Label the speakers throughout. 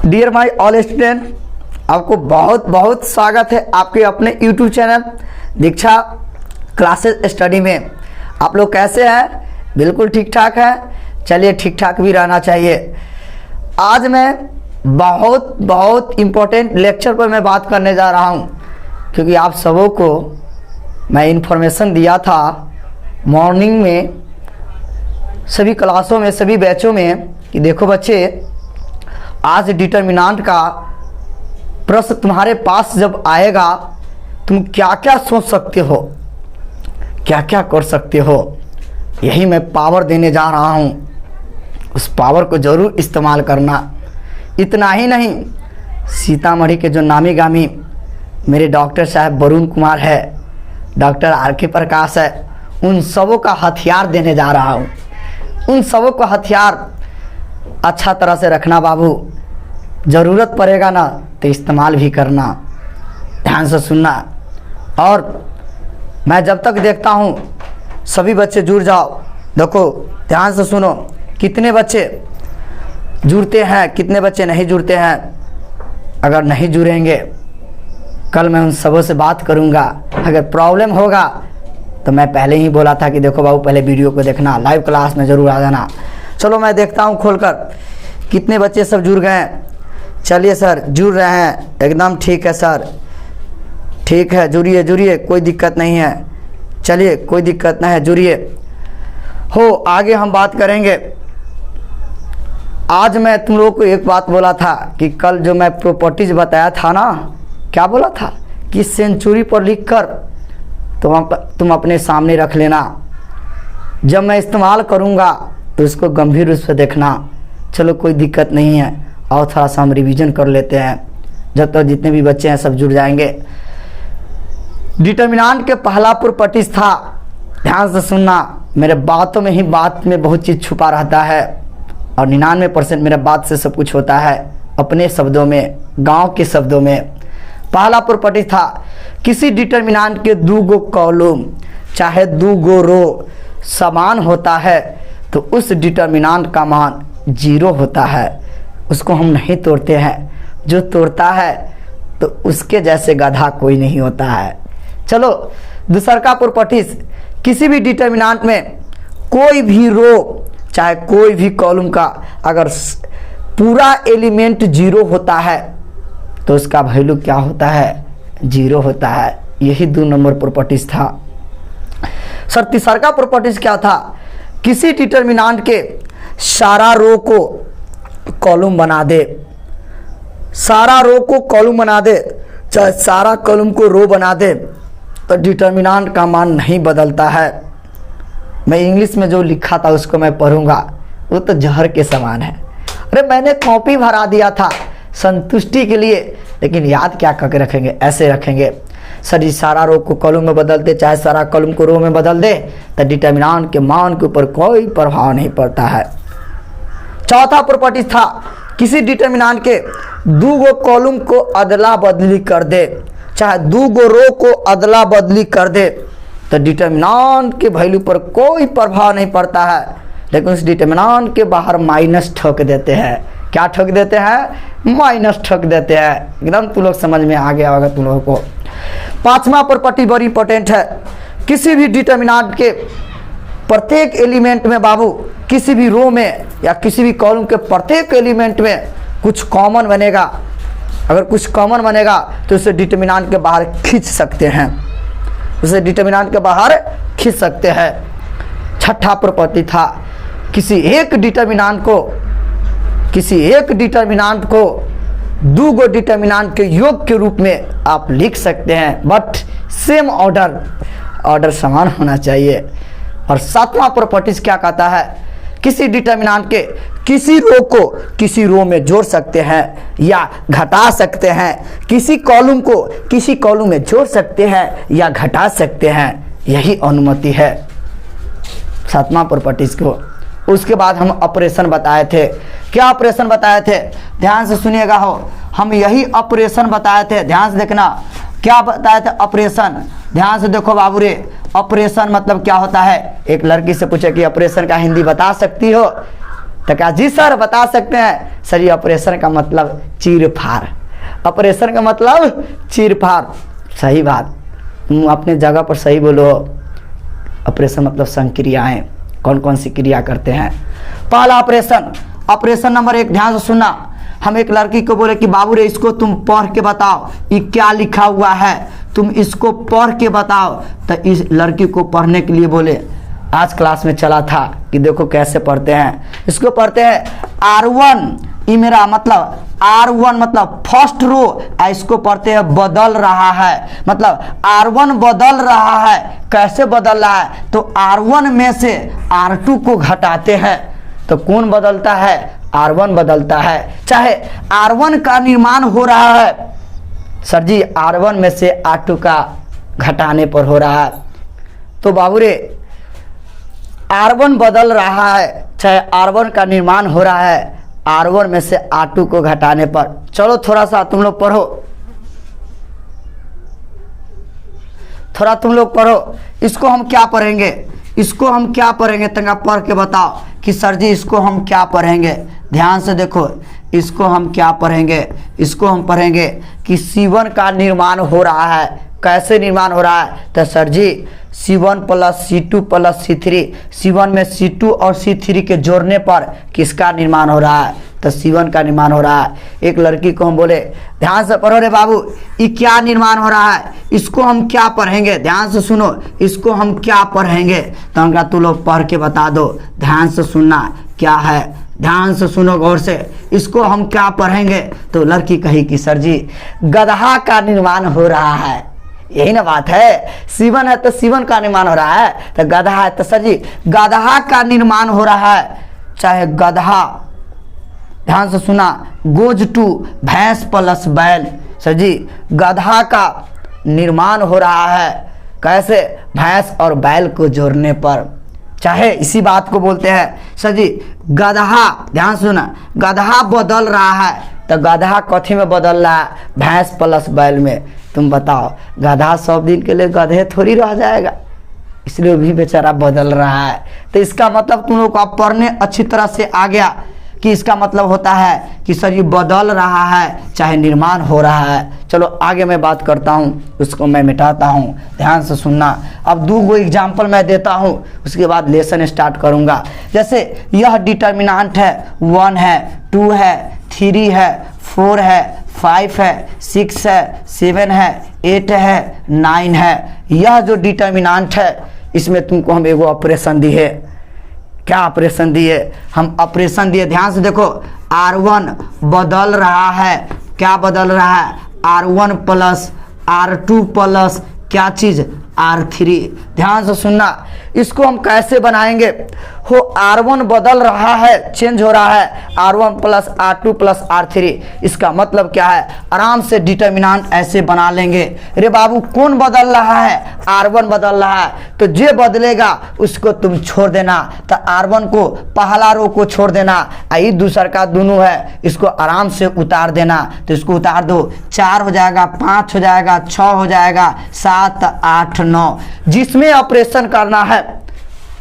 Speaker 1: Dear my all student, आपको बहुत बहुत स्वागत है आपके अपने यूट्यूब चैनल दीक्षा क्लासेस स्टडी में। आप लोग कैसे हैं? बिल्कुल ठीक ठाक है। चलिए, ठीक ठाक भी रहना चाहिए। आज मैं बहुत इम्पोर्टेंट लेक्चर पर मैं बात करने जा रहा हूं, क्योंकि आप सबों को मैं इन्फॉर्मेशन दिया था मॉर्निंग में सभी क्लासों में, सभी बैचों में कि देखो बच्चे, आज डिटर्मिनेंट का प्रश्न तुम्हारे पास जब आएगा, तुम क्या क्या सोच सकते हो, क्या क्या कर सकते हो। यही मैं पावर देने जा रहा हूँ। उस पावर को जरूर इस्तेमाल करना। इतना ही नहीं, सीतामढ़ी के जो नामी गामी मेरे डॉक्टर साहब वरुण कुमार है, डॉक्टर आर.के. प्रकाश है, उन सबों का हथियार देने जा रहा हूँ। उन सबों का हथियार अच्छा तरह से रखना बाबू। ज़रूरत पड़ेगा ना तो इस्तेमाल भी करना। ध्यान से सुनना। और मैं जब तक देखता हूँ सभी बच्चे जुड़ जाओ। देखो, ध्यान से सुनो, कितने बच्चे जुड़ते हैं, कितने बच्चे नहीं जुड़ते हैं। अगर नहीं जुड़ेंगे, कल मैं उन सबों से बात करूँगा। अगर प्रॉब्लम होगा तो मैं पहले ही बोला था कि देखो बाबू, पहले वीडियो को देखना, लाइव क्लास में ज़रूर आ जाना। चलो, मैं देखता हूँ खोलकर कितने बच्चे सब जुड़ गए हैं। चलिए सर, जुड़ रहे हैं, एकदम ठीक है सर, ठीक है, जुड़िए जुड़िए, कोई दिक्कत नहीं है। चलिए, कोई दिक्कत नहीं है, जुड़िए। हो, आगे हम बात करेंगे। आज मैं तुम लोगों को एक बात बोला था कि कल जो मैं प्रॉपर्टीज बताया था ना, क्या बोला था कि सेंचुरी पर लिखकर तुम अपने सामने रख लेना। जब मैं इस्तेमाल करूँगा तो उसको गंभीर रूप से देखना। चलो, कोई दिक्कत नहीं है। और थोड़ा सा हम रिवीजन कर लेते हैं, जब तक जितने भी बच्चे हैं सब जुड़ जाएंगे। डिटर्मिनेंट के पहला प्रॉपर्टीज था। ध्यान से सुनना, मेरे बातों में ही बात में बहुत चीज़ छुपा रहता है, और 99% मेरे बात से सब कुछ होता है अपने शब्दों में, गांव के शब्दों में। पहला प्रॉपर्टी था, किसी डिटर्मिनेंट के दो गो कॉलम चाहे दो गो रो समान होता है तो उस डिटर्मिनेंट का मान 0 होता है। उसको हम नहीं तोड़ते हैं। जो तोड़ता है तो उसके जैसे गधा कोई नहीं होता है। चलो, दूसरा का प्रॉपर्टीज, किसी भी डिटर्मिनेंट में कोई भी रो चाहे कोई भी कॉलम का अगर पूरा एलिमेंट 0 होता है तो उसका वैल्यू क्या होता है? 0 होता है। यही 2 नंबर प्रॉपर्टीज था। सर, तीसरा का प्रॉपर्टीज क्या था? किसी डिटर्मिनेंट के सारा रो को कॉलम बना दे, सारा रो को कॉलम बना दे, चाहे सारा कॉलम को रो बना दे, तो डिटर्मिनेंट का मान नहीं बदलता है। मैं इंग्लिश में जो लिखा था उसको मैं पढ़ूंगा, वो तो जहर के समान है। अरे, मैंने कॉपी भरा दिया था संतुष्टि के लिए, लेकिन याद क्या करके रखेंगे? ऐसे रखेंगे, सर जी सारा रो को कॉलम में बदल दे, चाहे सारा कॉलम को रो में बदल दे, तो डिटर्मिनेंट के मान के ऊपर कोई प्रभाव नहीं पड़ता है। चौथा प्रॉपर्टी था, किसी डिटर्मिनेंट के 2 गो कॉलम को अदला बदली कर दे, चाहे 2 गो रो को अदला बदली कर दे, तो डिटर्मिनेंट के वैल्यू पर कोई प्रभाव नहीं पड़ता है। लेकिन उस डिटर्मिनेंट के बाहर माइनस ठोक देते हैं। क्या ठोक देते हैं? माइनस ठोक देते हैं। एकदम तुम लोग समझ में आ गया होगा तुम लोगों को। पांचवा प्रॉपर्टी बड़ी इंपॉर्टेंट है, किसी भी डिटर्मिनेंट के प्रत्येक एलिमेंट में बाबू, किसी भी रो में या किसी भी कॉलम के प्रत्येक एलिमेंट में कुछ कॉमन बनेगा। अगर कुछ कॉमन बनेगा तो उसे डिटर्मिनेंट के बाहर खींच सकते हैं, उसे डिटर्मिनेंट के बाहर खींच सकते हैं। छठा प्रॉपर्टी था, किसी एक डिटर्मिनेंट को 2 गो डिटर्मिनेंट के योग के रूप में आप लिख सकते हैं, बट सेम ऑर्डर समान होना चाहिए। और सातवां प्रॉपर्टीज क्या कहता है? किसी डिटर्मिनेंट के किसी रो को किसी रो में जोड़ सकते हैं या घटा सकते हैं, किसी कॉलम को किसी कॉलम में जोड़ सकते हैं या घटा सकते हैं। यही अनुमति है सातवां प्रॉपर्टीज को। उसके बाद हम ऑपरेशन बताए थे। क्या ऑपरेशन बताए थे? ध्यान से सुनिएगा हो, हम यही ऑपरेशन बताए थे। ध्यान से देखना, क्या बताए थे? ऑपरेशन। ध्यान से देखो बाबू रे, ऑपरेशन मतलब क्या होता है? एक लड़की से पूछे कि ऑपरेशन का हिंदी बता सकती हो, तो कहा जी सर बता सकते हैं। सर ये ऑपरेशन का मतलब चीर फाड़, ऑपरेशन का मतलब चीर फाड़। सही बात, तुम अपने जगह पर सही बोलो। ऑपरेशन मतलब संक्रियाएं, कौन कौन सी क्रिया करते हैं। पहला ऑपरेशन, ऑपरेशन नंबर 1 ध्यान से सुनना। हम एक लड़की को बोले कि बाबू रे इसको तुम पढ़ के बताओ, ये क्या लिखा हुआ है, तुम इसको पढ़ के बताओ। तो इस लड़की को पढ़ने के लिए बोले, आज क्लास में चला था कि देखो कैसे पढ़ते हैं। इसको पढ़ते हैं R1, ये मेरा मतलब R1 मतलब फर्स्ट रो, इसको पढ़ते हैं बदल रहा है, मतलब R1 बदल रहा है। कैसे बदल रहा है, तो R1 में से R2 को घटाते हैं। तो कौन बदलता है, R1 बदलता है। चाहे R1 का निर्माण हो रहा है, सर जी R1 में से R2 का घटाने पर हो रहा है। तो बाबू रे R1 बदल रहा है, चाहे R1 का निर्माण हो रहा है, R1 में से R2 को घटाने पर। चलो थोड़ा सा तुम लोग पढ़ो, थोड़ा तुम लोग पढ़ो। इसको हम क्या पढ़ेंगे, इसको हम क्या पढ़ेंगे, तंगा पढ़ के बताओ कि सर जी इसको हम क्या पढ़ेंगे। ध्यान से देखो, इसको हम क्या पढ़ेंगे, इसको हम पढ़ेंगे कि C1 का निर्माण हो रहा है। कैसे निर्माण हो रहा है, तो सर जी C1 plus C2 plus C3, C1 में C2 और C3 के जोड़ने पर किसका निर्माण हो रहा है, तो C1 का निर्माण हो रहा है। एक लड़की को हम बोले ध्यान से पढ़ो रे बाबू, ये क्या निर्माण हो रहा है, इसको हम क्या पढ़ेंगे। ध्यान से सुनो, इसको हम क्या पढ़ेंगे। तो हम कहा तू लोग पढ़ के बता दो, ध्यान से सुनना क्या है, ध्यान से सुनो गौर से, इसको हम क्या पढ़ेंगे। तो लड़की कही कि सर जी गधा का निर्माण हो रहा है। यही ना बात है, C1 है तो C1 का निर्माण हो रहा है, तो गधा है तो सर जी गधा का निर्माण हो रहा है। चाहे गधा, ध्यान से सुना, गोज टू भैंस प्लस बैल, सर जी गधा का निर्माण हो रहा है। कैसे, भैंस और बैल को जोड़ने पर। चाहे इसी बात को बोलते हैं सर जी गधा, ध्यान सुना, गधा बदल रहा है, तो गधा कथी में बदल रहा है, भैंस प्लस बैल में। तुम बताओ, गधा 100 दिन के लिए गधे थोड़ी रह जाएगा, इसलिए भी बेचारा बदल रहा है। तो इसका मतलब तुम लोग को अब पढ़ने अच्छी तरह से आ गया कि इसका मतलब होता है कि सर ये बदल रहा है, चाहे निर्माण हो रहा है। चलो आगे मैं बात करता हूँ, उसको मैं मिटाता हूँ, ध्यान से सुनना। अब 2 एग्जाम्पल मैं देता हूँ, उसके बाद लेसन स्टार्ट करूँगा। जैसे यह डिटर्मिनेंट है, 1 है, 2 है, 3 है, 4 है, 5 है, 6 है, 7 है, 8 है, 9 है। यह जो डिटर्मिनेंट है, इसमें तुमको हम एगो ऑपरेशन दी है। क्या ऑपरेशन दिए, हम ऑपरेशन दिए, ध्यान से देखो। R1 बदल रहा है, क्या बदल रहा है, R1 प्लस R2 प्लस क्या चीज, R3। ध्यान से सुनना, इसको हम कैसे बनाएंगे हो। R1 बदल रहा है, चेंज हो रहा है, R1 plus R2 plus R3। इसका मतलब क्या है, आराम से डिटर्मिनेंट ऐसे बना लेंगे। रे बाबू कौन बदल रहा है, R1 बदल रहा है, तो जो बदलेगा उसको तुम छोड़ देना। तो R1 को पहला रो को छोड़ देना, आई दूसरा का दोनों है, इसको आराम से उतार देना। तो इसको उतार दो, 4 हो जाएगा, 5 हो जाएगा, 6 हो जाएगा, 7, 8, 9। जिसमें ऑपरेशन करना है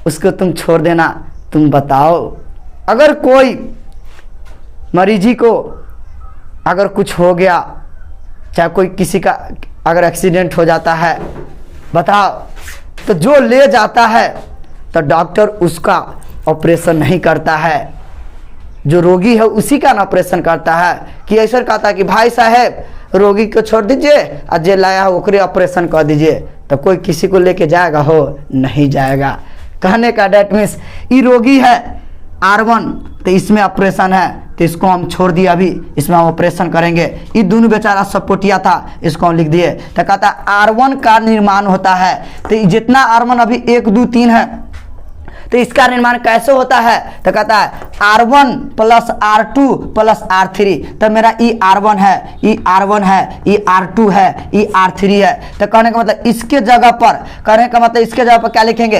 Speaker 1: उसको तुम छोड़ देना। तुम बताओ, अगर कोई मरीजी को अगर कुछ हो गया, चाहे कोई किसी का अगर एक्सीडेंट हो जाता है, बताओ, तो जो ले जाता है तो डॉक्टर उसका ऑपरेशन नहीं करता है, जो रोगी है उसी का ऑपरेशन करता है। कि ऐसा कहता है कि भाई साहब रोगी को छोड़ दीजिए और जे लाया है ओकरे ऑपरेशन कर दीजिए, तो कोई किसी को लेके जाएगा हो, नहीं जाएगा। कहने का डेट मीन्स ये रोगी है R1, तो इसमें ऑपरेशन है, तो इसको हम छोड़ दिए, अभी इसमें हम ऑपरेशन करेंगे। ये दोनों बेचारा सपोर्टिया था, इसको हम लिख दिए। तो कहता है R1 का निर्माण होता है, तो जितना R1 अभी 1, 2, 3 है, तो इसका निर्माण कैसे होता है, तो कहता है R1 plus R2 plus R3। तो मेरा ई R1 है, ई R1 है, ई R2 है, ई R3 है। तो कहने का मतलब इसके जगह पर, कहने का मतलब इसके जगह पर क्या लिखेंगे,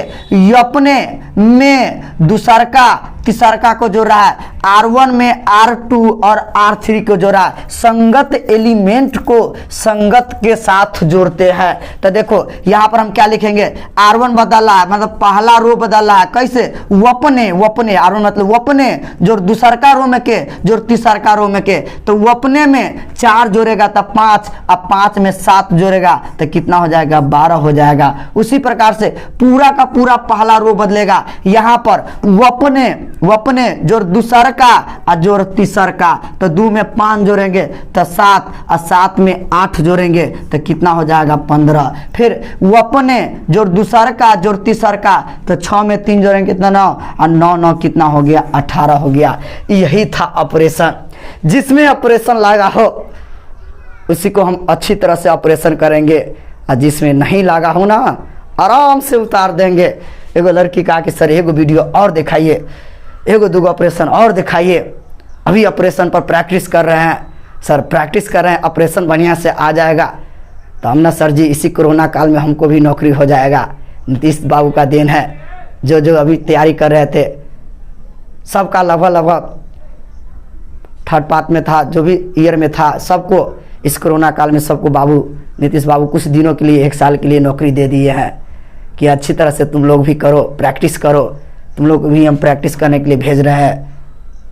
Speaker 1: अपने में दूसर का तीसरका को जोड़ रहा है, R1 में R2 और R3 को जोड़ा है। संगत एलिमेंट को संगत के साथ जोड़ते हैं। तो देखो यहां पर हम क्या लिखेंगे, R1 बदल रहा है, मतलब पहला रो बदल रहा है, कैसे, वपने, वपने, R1 मतलब वपने, जो दूसरका रो में के जो तीसरका रो में के, तो वपने में 4 जोड़ेगा तो 5, अब 5 में 7 जोड़ेगा तो कितना हो जाएगा, 12 हो जाएगा। उसी प्रकार से पूरा का पूरा पहला रो बदलेगा। यहां पर वपने, वपने जोड़ दूसरका और जोड़ तीसरका, तो 2 में 5 जोड़ेंगे तो 7 और 7 में 8 जोड़ेंगे तो कितना हो जाएगा, 15। फिर वपने जोड़ दूसरका जोड़ तीसरका, तो 6 में 3 जोड़ेंगे कितना, 9, और 9 9 कितना हो गया, 18 हो गया। यही था ऑपरेशन। जिसमें ऑपरेशन लगा हो उसी को हम अच्छी तरह से ऑपरेशन करेंगे, और जिसमें नहीं लगा हो ना आराम से उतार देंगे। एगो लड़की कहा कि सर एगो वीडियो और दिखाइए, एगो दूगो ऑपरेशन और दिखाइए। अभी ऑपरेशन पर प्रैक्टिस कर रहे हैं सर, प्रैक्टिस कर रहे हैं, ऑपरेशन बढ़िया से आ जाएगा। तो हमने सर जी इसी कोरोना काल में हमको भी नौकरी हो जाएगा। नीतीश बाबू का देन है, जो जो अभी तैयारी कर रहे थे सबका लगभग लगभग थर्ड पार्ट में था, जो भी ईयर में था, सबको इस कोरोना काल में सबको बाबू नीतीश बाबू कुछ दिनों के लिए, 1 साल के लिए नौकरी दे दिए हैं कि अच्छी तरह से तुम लोग भी करो, प्रैक्टिस करो। तुम लोग भी हम प्रैक्टिस करने के लिए भेज रहे हैं,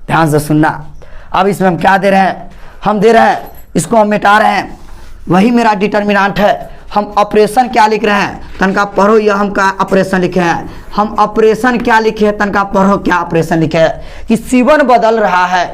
Speaker 1: ध्यान से सुनना। अब इसमें हम क्या दे रहे हैं, हम दे रहे हैं, इसको हम मिटा रहे हैं, वही मेरा डिटर्मिनेंट है। हम ऑपरेशन क्या लिख रहे हैं, तनका पढ़ो, यह हम क्या ऑपरेशन लिखे हैं, हम ऑपरेशन क्या लिखे हैं, तनका पढ़ो क्या ऑपरेशन लिखे है कि C1 बदल रहा है।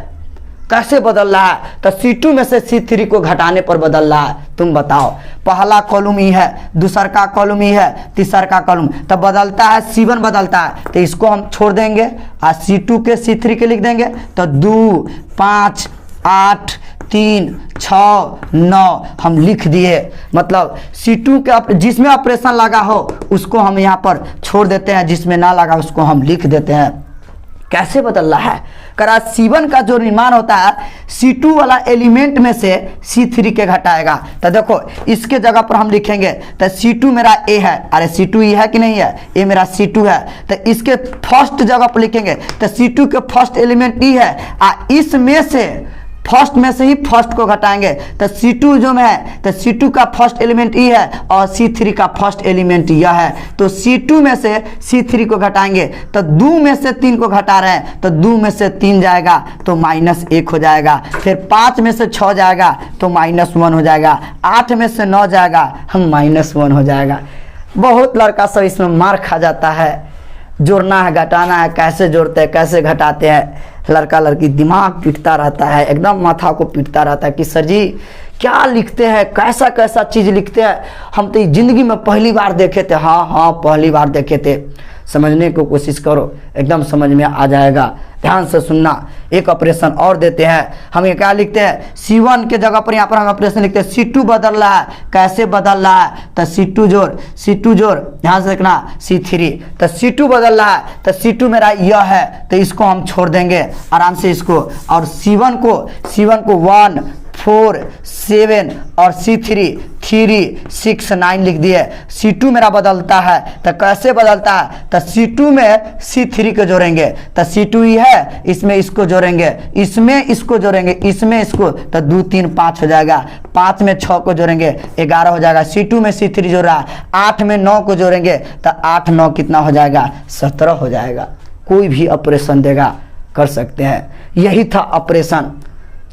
Speaker 1: कैसे बदल रहा है, तो C2 में से C3 को घटाने पर बदल रहा है। तुम बताओ, पहला कॉलम ही है, दूसर का कॉलम ही है, तीसर का कॉलम, तब बदलता है, C1 बदलता है, तो इसको हम छोड़ देंगे और C2 के C3 के लिख देंगे। तो 2 5 8 3 6 9 हम लिख दिए। मतलब C2 के जिसमें ऑपरेशन लगा हो उसको हम यहाँ पर छोड़ देते हैं, जिसमें ना लगा उसको हम लिख देते हैं। कैसे बदल रहा है, करा C1 का जो निर्माण होता है C2 वाला एलिमेंट में से C3 के घटाएगा। तो देखो इसके जगह पर हम लिखेंगे, तो C2 मेरा A है, अरे C2 ही है कि नहीं है, A मेरा C2 है, तो इसके फर्स्ट जगह पर लिखेंगे, तो C2 के फर्स्ट एलिमेंट E है, इसमें से फर्स्ट में से ही फर्स्ट को घटाएंगे, तो C2 जो में है, तो C2 का फर्स्ट एलिमेंट E है और C3 का फर्स्ट एलिमेंट यह है, तो C2 में से C3 को घटाएंगे, तो 2 में से 3 को घटा रहे हैं, तो 2 में से 3 जाएगा तो -1 हो जाएगा। फिर 5 में से 6 जाएगा तो -1 हो जाएगा, 8 में से 9 जाएगा हम -1 हो जाएगा। बहुत लड़का सब इसमें मार खा जाता है, जोड़ना है घटाना है, कैसे जोड़ते हैं कैसे घटाते हैं, लड़का लड़की दिमाग पीटता रहता है, एकदम माथा को पीटता रहता है कि सर जी क्या लिखते हैं, कैसा कैसा चीज़ लिखते हैं, हम तो ज़िंदगी में पहली बार देखे थे। हाँ हाँ पहली बार देखे थे, समझने को कोशिश करो, एकदम समझ में आ जाएगा। ध्यान से सुनना। एक ऑपरेशन और देते हैं, हम ये क्या लिखते हैं, C1 के जगह पर यहाँ पर हम ऑपरेशन लिखते हैं, C2 बदल रहा है, कैसे बदल रहा है, तो C2 जोड़, ध्यान से देखना C3, तो C2 बदल रहा है, तो C2 मेरा यह है, तो इसको हम छोड़ देंगे आराम से इसको, और C1 को 1 4 7 और C3 3 6 9 लिख दिए। C2 मेरा बदलता है, तो कैसे बदलता है, तो C2 में C3 को जोड़ेंगे, तो C2 ही है, इसमें इसको जोड़ेंगे, इसमें इसको जोड़ेंगे, इसमें इसको, तो 2 3 5 हो जाएगा, 5 में 6 को जोड़ेंगे 11 हो जाएगा। C2 में C3 जोड़ रहा है, 8 में 9 को जोड़ेंगे तो 8 9 कितना हो जाएगा, 17 हो जाएगा। कोई भी ऑपरेशन देगा कर सकते हैं, यही था ऑपरेशन।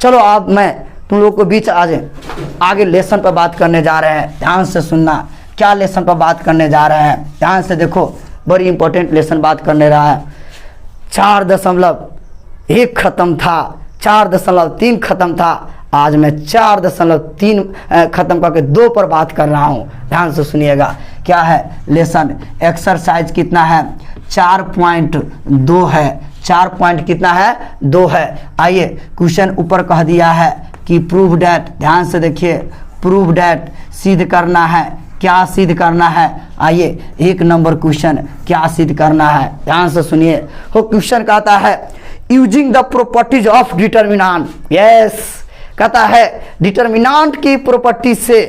Speaker 1: चलो अब मैं तुम लोग को बीच आगे लेसन पर बात करने जा रहे हैं, ध्यान से सुनना। क्या लेसन पर बात करने जा रहे हैं, ध्यान से देखो, बड़ी इंपॉर्टेंट लेसन बात करने रहा है। 4.1 खत्म था, 4.3 खत्म था, आज मैं 4.3 खत्म करके 2 पर बात कर रहा हूँ। ध्यान से सुनिएगा, क्या है लेसन, एक्सरसाइज कितना है, 4.2 है, 4 पॉइंट कितना है, 2 है। आइए क्वेश्चन ऊपर कह दिया है कि प्रूव डैट, ध्यान से देखिए, प्रूव डैट सिद्ध करना है, क्या सिद्ध करना है। आइए 1 नंबर क्वेश्चन, क्या सिद्ध करना है, ध्यान से सुनिए। वो क्वेश्चन कहता है using the properties of determinant, yes कहता है डिटर्मिनेंट की प्रॉपर्टी से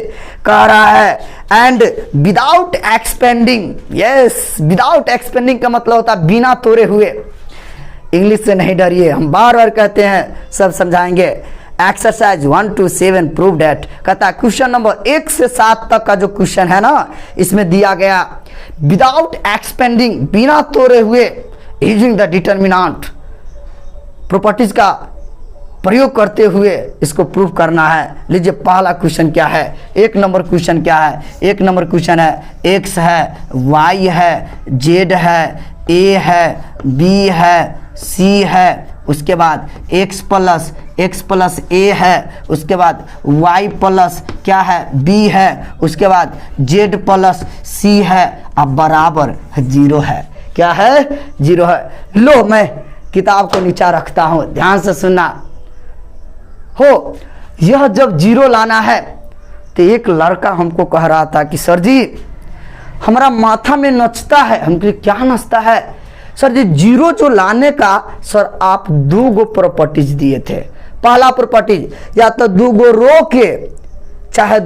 Speaker 1: कह रहा है, and without expanding, yes without expanding का मतलब होता है बिना तोड़े हुए, इंग्लिश से नहीं डरिए, हम बार बार कहते हैं, सब समझाएंगे। एक्सरसाइज 1 to 7 प्रूव डेट कहता है क्वेश्चन नंबर 1 से 7 तक का जो क्वेश्चन है ना, इसमें दिया गया विदाउट एक्सपेंडिंग, बिना तोड़े हुए, यूजिंग द डिटर्मिनेंट, प्रॉपर्टीज का प्रयोग करते हुए इसको प्रूव करना है। लीजिए पहला क्वेश्चन क्या है, 1 नंबर क्वेश्चन क्या है। 1 नंबर क्वेश्चन है x है, y है, z है, a है, b है, c है, उसके बाद x प्लस a है, उसके बाद y प्लस क्या है, b है, उसके बाद z प्लस c है, अब बराबर 0 है। क्या है, 0 है। लो मैं किताब को नीचा रखता हूं, ध्यान से सुनना हो। यह जब 0 लाना है तो एक लड़का हमको कह रहा था कि सर जी हमारा माथा में नचता है। हम कहे क्या नचता है सर जी? 0 जो लाने का सर आप 2 गो प्रॉपर्टीज दिए थे। पहला प्रॉपर्टीज, या तो 2 गो रो के चाहे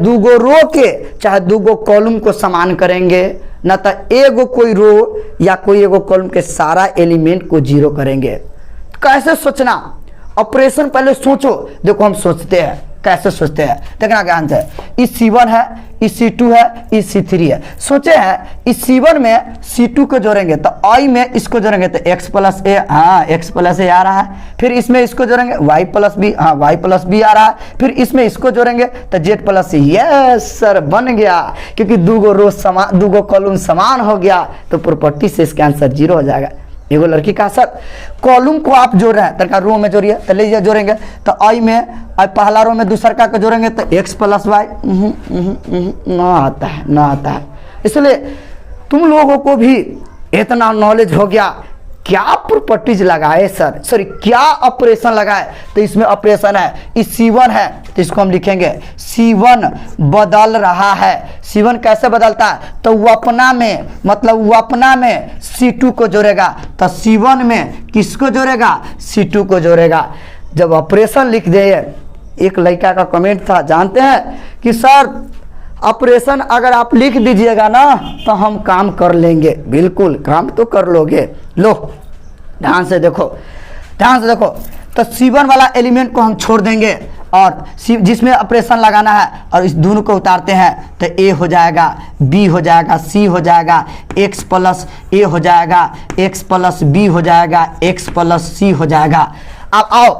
Speaker 1: 2 गो कॉलम को समान करेंगे, न तो एगो कोई रो या कोई एगो कॉलम के सारा एलिमेंट को 0 करेंगे। कैसे सोचना, ऑपरेशन पहले सोचो। देखो हम सोचते हैं, कैसे सोचते हैं, देखना क्या आंसर है। इस C1 है, इस C2 है, इस C3 है। सोचे हैं इस C1 में C2 को जोड़ेंगे तो I में इसको जोड़ेंगे तो x प्लस a, हाँ x प्लस a आ रहा है। फिर इसमें इसको जोड़ेंगे y प्लस b, हाँ y प्लस b आ रहा है। फिर इसमें इसको जोड़ेंगे तो z plus c। Yes sir, बन गया, क्योंकि 2 गो रो समान, 2 गो कॉलम समान हो गया तो प्रॉपर्टी से इसका आंसर 0 हो जाएगा। एगो लड़की का सर कॉलम को आप जोड़ रहे हैं, तरीका रो में जोड़िए तो लीजिए जोड़ेंगे तो आई में, पहला रो में दूसरा का जोड़ेंगे तो x प्लस वाई ना आता है। इसलिए तुम लोगों को भी इतना नॉलेज हो गया, क्या प्रॉपर्टीज लगाए सर क्या ऑपरेशन लगाए। तो इसमें ऑपरेशन है, इस C1 है तो इसको हम लिखेंगे C1 बदल रहा है। C1 कैसे बदलता है, तो वो अपना में, मतलब वो अपना में C2 को जोड़ेगा तो C1 में किसको जोड़ेगा, C2 को जोड़ेगा। जब ऑपरेशन लिख दे, एक लड़का का कमेंट था, जानते हैं कि सर ऑपरेशन अगर आप लिख दीजिएगा ना तो हम काम कर लेंगे। बिल्कुल काम तो कर लोगे। लो ध्यान से देखो तो C1 वाला एलिमेंट को हम छोड़ देंगे और जिसमें ऑपरेशन लगाना है, और इस दोनों को उतारते हैं तो A हो जाएगा, B हो जाएगा, C हो जाएगा, x प्लस A हो जाएगा, x प्लस B हो जाएगा, x प्लस C हो जाएगा। अब आओ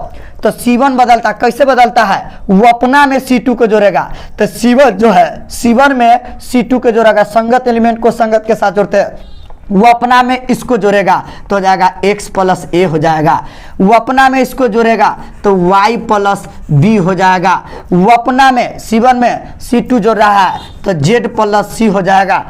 Speaker 1: तो C1 बदलता, कैसे बदलता है, वो अपना में C2 को जोड़ेगा तो C1 जो है, C1 में C2 को जोड़ेगा, संगत एलिमेंट को संगत के साथ जोड़ते हैं, वो अपना में इसको जोड़ेगा तो हो जाएगा x प्लस a हो जाएगा। वो अपना में इसको जोड़ेगा तो y प्लस b हो जाएगा। वो अपना में C1 में C2 जोड़ रहा है तो z प्लस c हो जाएगा।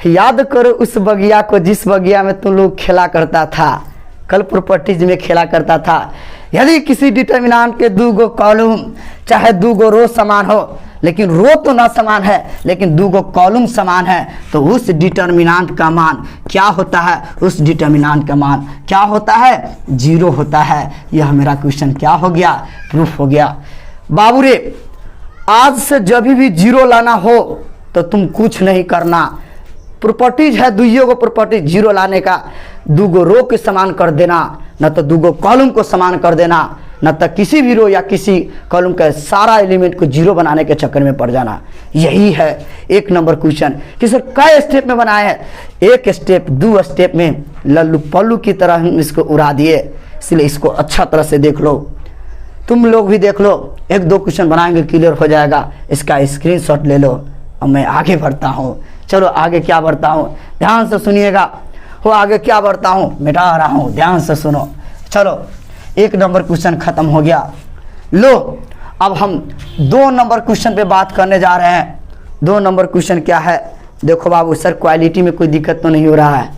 Speaker 1: याद करो उस बगिया को जिस बगिया में तुम लोग खेला करता था, कल प्रॉपर्टीज में खेला करता था। यदि किसी डिटर्मिनेंट के 2 गो कॉलम चाहे 2 गो रो समान हो, लेकिन रो तो ना समान है लेकिन 2 गो कॉलम समान है, तो उस डिटर्मिनेंट का मान क्या होता है, उस डिटर्मिनेंट का मान क्या होता है, 0 होता है। यह मेरा क्वेश्चन क्या हो गया, प्रूफ हो गया। बाबू रे, आज से जब भी 0 लाना हो तो तुम कुछ नहीं करना। प्रॉपर्टीज है 2 गो प्रॉपर्टीज 0 लाने का, 2 गो रो के समान कर देना, न तो 2 गो कॉलम को समान कर देना, न तो किसी भी रो या किसी कॉलम का सारा एलिमेंट को 0 बनाने के चक्कर में पड़ जाना। यही है 1 नंबर क्वेश्चन कि सर कई स्टेप में बनाए हैं। 1 स्टेप 2 स्टेप में लल्लू पल्लू की तरह हम इसको उड़ा दिए, इसलिए इसको अच्छा तरह से देख लो, तुम लोग भी देख लो। 1-2 क्वेश्चन बनाएंगे, क्लियर हो जाएगा। इसका स्क्रीनशॉट ले लो और मैं आगे बढ़ता हूँ। चलो आगे क्या बढ़ता हूँ, ध्यान से सुनिएगा। हो आगे क्या बढ़ता हूँ, मिटा रहा हूँ, ध्यान से सुनो। चलो 1 नंबर क्वेश्चन खत्म हो गया। लो अब हम 2 नंबर क्वेश्चन पे बात करने जा रहे हैं। 2 नंबर क्वेश्चन क्या है, देखो बाबू सर क्वालिटी में कोई दिक्कत तो नहीं हो रहा है,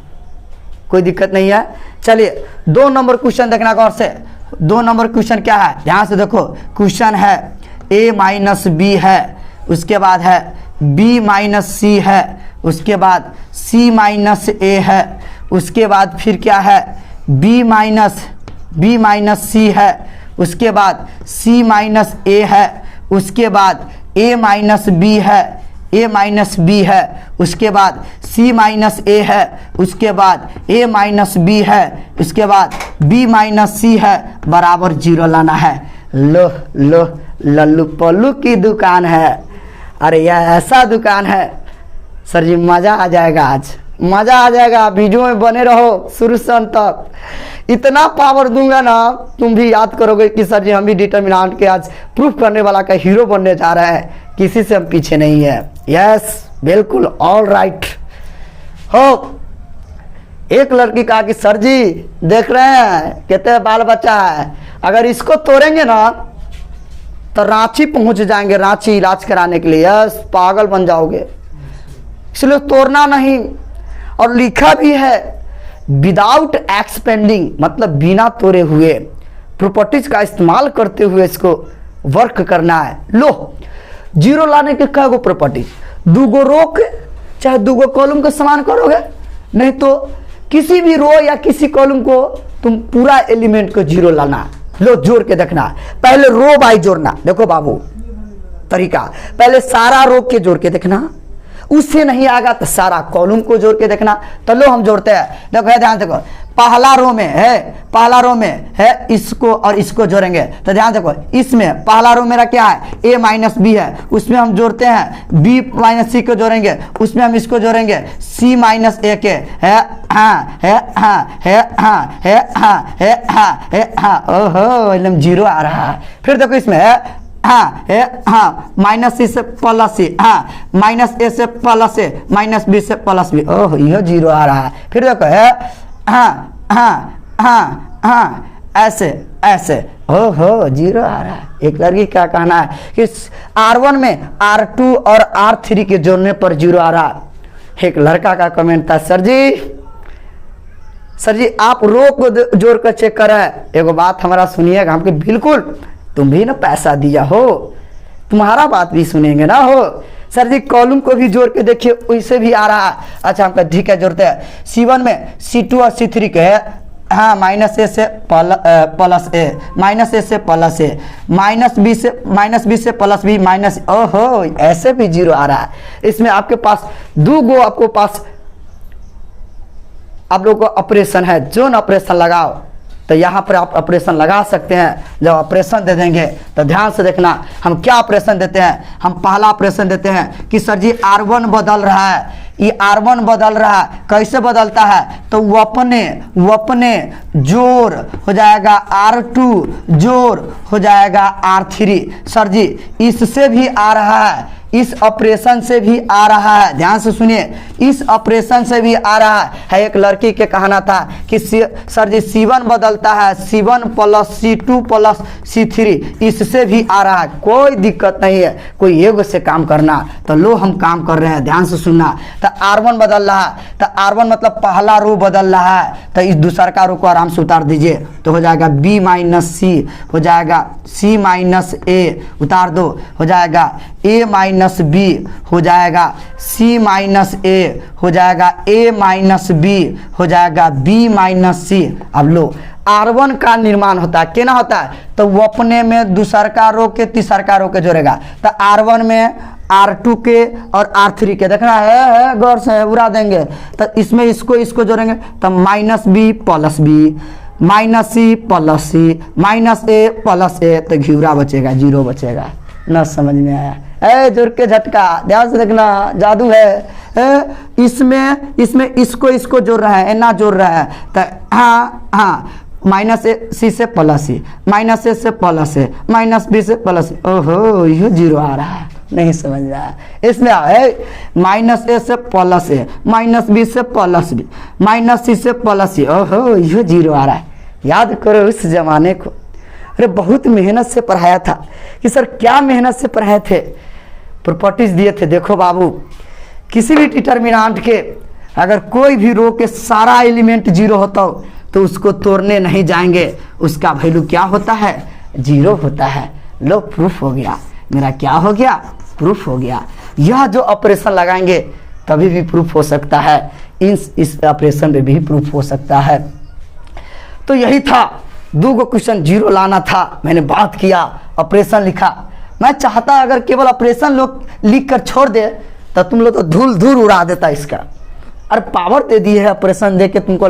Speaker 1: कोई दिक्कत नहीं है। चलिए 2 नंबर क्वेश्चन देखना गौर से। 2 नंबर क्वेश्चन क्या है, ध्यान से देखो। क्वेश्चन है a माइनस बी है, उसके बाद है b माइनस सी है, उसके बाद c माइनस a है, उसके बाद फिर क्या है b माइनस सी है, उसके बाद c माइनस a है, उसके बाद a माइनस b है, ए माइनस बी है, उसके बाद सी माइनस ए है, उसके बाद ए माइनस बी है, उसके बाद बी माइनस सी है, बराबर 0 लाना है। लो लो लल्लू पल्लू की दुकान है। अरे यह ऐसा दुकान है सर जी, मज़ा आ जाएगा, आज मज़ा आ जाएगा। वीडियो में बने रहो शुरू से अंत तक। इतना पावर दूंगा ना, तुम भी याद करोगे कि सर जी हम भी डिटर्मिनेंट के आज प्रूफ करने वाला का हीरो बनने जा रहे हैं, किसी से हम पीछे नहीं है। यस बिल्कुल ऑल राइट हो। एक लड़की कहा कि सर जी देख रहे हैं कितने बाल बच्चा है, अगर इसको तोड़ेंगे ना तो रांची पहुंच जाएंगे, रांची इलाज कराने के लिए। यस पागल बन जाओगे, इसलिए तोड़ना नहीं। और लिखा भी है विदाउट एक्सपेंडिंग, मतलब बिना तोड़े हुए प्रॉपर्टीज का इस्तेमाल करते हुए इसको वर्क करना है। लो 0 लाने के क्या गो प्रॉपर्टीज, 2 गो रो के चाहे 2 गो कॉलम का समान करोगे, नहीं तो किसी भी रो या किसी कॉलम को तुम पूरा एलिमेंट को 0 लाना। लो जोड़ के देखना, पहले रो बाई जोड़ना। देखो बाबू तरीका, पहले सारा रो के जोड़ के देखना, उससे नहीं आएगा तो सारा कॉलम को जोड़ के देखना। तो लो हम जोड़ते हैं, देखो ध्यान देखो, पहला रो में है, पहला रो में है इसको और इसको जोड़ेंगे। तो ध्यान देखो, इसमें पहला रो मेरा क्या है, ए माइनस बी है, उसमें हम जोड़ते हैं बी माइनस सी को जोड़ेंगे, उसमें हम इसको जोड़ेंगे सी माइनस ए के। है हाँ है हाँ है हाँ है हाँ है हाँ है हाँ, ओहो एकदम 0 आ रहा है। फिर देखो इसमें है हाँ है हाँ, माइनस सी से प्लस सी, हाँ माइनस ए से प्लस ए, माइनस बी से प्लस बी, ओह यह 0 आ रहा है। फिर देखो है हाँ हाँ हाँ हाँ, ऐसे ऐसे, ओहो 0 आ रहा है। एक लड़की क्या कहना है कि R1 में R2 और R3 के जोड़ने पर 0 आ रहा है। एक लड़का का कमेंट था, सर जी आप रो को जोड़ कर चेक करें। एगो बात हमारा सुनिएगा, हमके बिल्कुल तुम भी ना पैसा दिया हो, तुम्हारा बात भी सुनेंगे ना हो। सर जी कॉलम को भी जोड़ के देखिए, वैसे भी आ रहा है। अच्छा हमका ठीक है जोड़ते हैं। C1 में C2 और C3 के है, हाँ माइनस ए से प्लस ए, माइनस ए से प्लस ए, माइनस बी से प्लस बी, माइनस, ओहो ऐसे भी 0 आ रहा है। इसमें आपके पास 2 गो आपको पास आप लोगों को ऑपरेशन है, जोन ऑपरेशन लगाओ तो यहाँ पर आप ऑपरेशन लगा सकते हैं। जब ऑपरेशन दे देंगे तो ध्यान से देखना, हम क्या ऑपरेशन देते हैं। हम पहला ऑपरेशन देते हैं कि सर जी R1 बदल रहा है, ये R1 बदल रहा है, कैसे बदलता है, तो वपने जोड़ हो जाएगा R2, जोड़ हो जाएगा R3। सर जी इससे भी आ रहा है, इस ऑपरेशन से भी आ रहा है, ध्यान से सुनिए, इस ऑपरेशन से भी आ रहा है। एक लड़की के कहना था कि सर जी C1 बदलता है, C1 plus C2 plus C3, इससे भी आ रहा है। कोई दिक्कत नहीं है, कोई एगो से काम करना। तो लो हम काम कर रहे हैं, ध्यान से सुनना। तो R1 बदल रहा है, तो R1 मतलब पहला रो बदल रहा है, तो इस दूसरा का रो को आराम से उतार दीजिए, तो हो जाएगा B माइनस सी, हो जाएगा C माइनस ए, उतार दो, हो जाएगा A माइनस बी, हो जाएगा C माइनस ए, हो जाएगा A माइनस बी, हो जाएगा B माइनस सी। अब लो R1 का निर्माण होता है, क्या होता है, तो वो अपने में दूसरा का रो के तीसरा का रो के जोड़ेगा। तो R1 में R2 के और R3 के, देखना है गौर से उड़ा देंगे। तो इसमें इसको जोड़ेंगे तो minus B plus B, minus C plus C, minus A plus A, तो घिउरा बचेगा, 0 बचेगा। ना समझ में आया? जोड़ के झटका, ध्यान से देखना, जादू है। इसमें इसको जोड़ रहा है, ना जोड़ रहा है, तो हाँ माइनस ए सी से प्लस सी, माइनस ए से प्लस ए, माइनस बी से प्लस, ओहो ये 0 आ रहा है, नहीं समझ रहा है। इसमें है माइनस ए से प्लस ए, माइनस बी से प्लस बी, माइनस सी से प्लस सी, ओहो ये 0 आ रहा है। याद करो उस जमाने को, अरे बहुत मेहनत से पढ़ाया था कि सर क्या मेहनत से पढ़ाए थे, प्रॉपर्टीज दिए थे। देखो बाबू, किसी भी डिटर्मिनेंट के अगर कोई भी रो के सारा एलिमेंट 0 होता हो तो उसको तोड़ने नहीं जाएंगे, उसका वैल्यू क्या होता है, 0 होता है। लो प्रूफ हो गया मेरा, क्या हो गया, प्रूफ हो गया। यह जो ऑपरेशन लगाएंगे तभी भी प्रूफ हो सकता है, इस ऑपरेशन में भी प्रूफ हो सकता है। तो यही था, 2 गो क्वेश्चन 0 लाना था, मैंने बात किया, ऑपरेशन लिखा। मैं चाहता अगर केवल ऑपरेशन लोग लिख कर छोड़ दे तो तुम लोग तो धूल धूल उड़ा देता इसका। अरे पावर दे दी है, ऑपरेशन दे के तुमको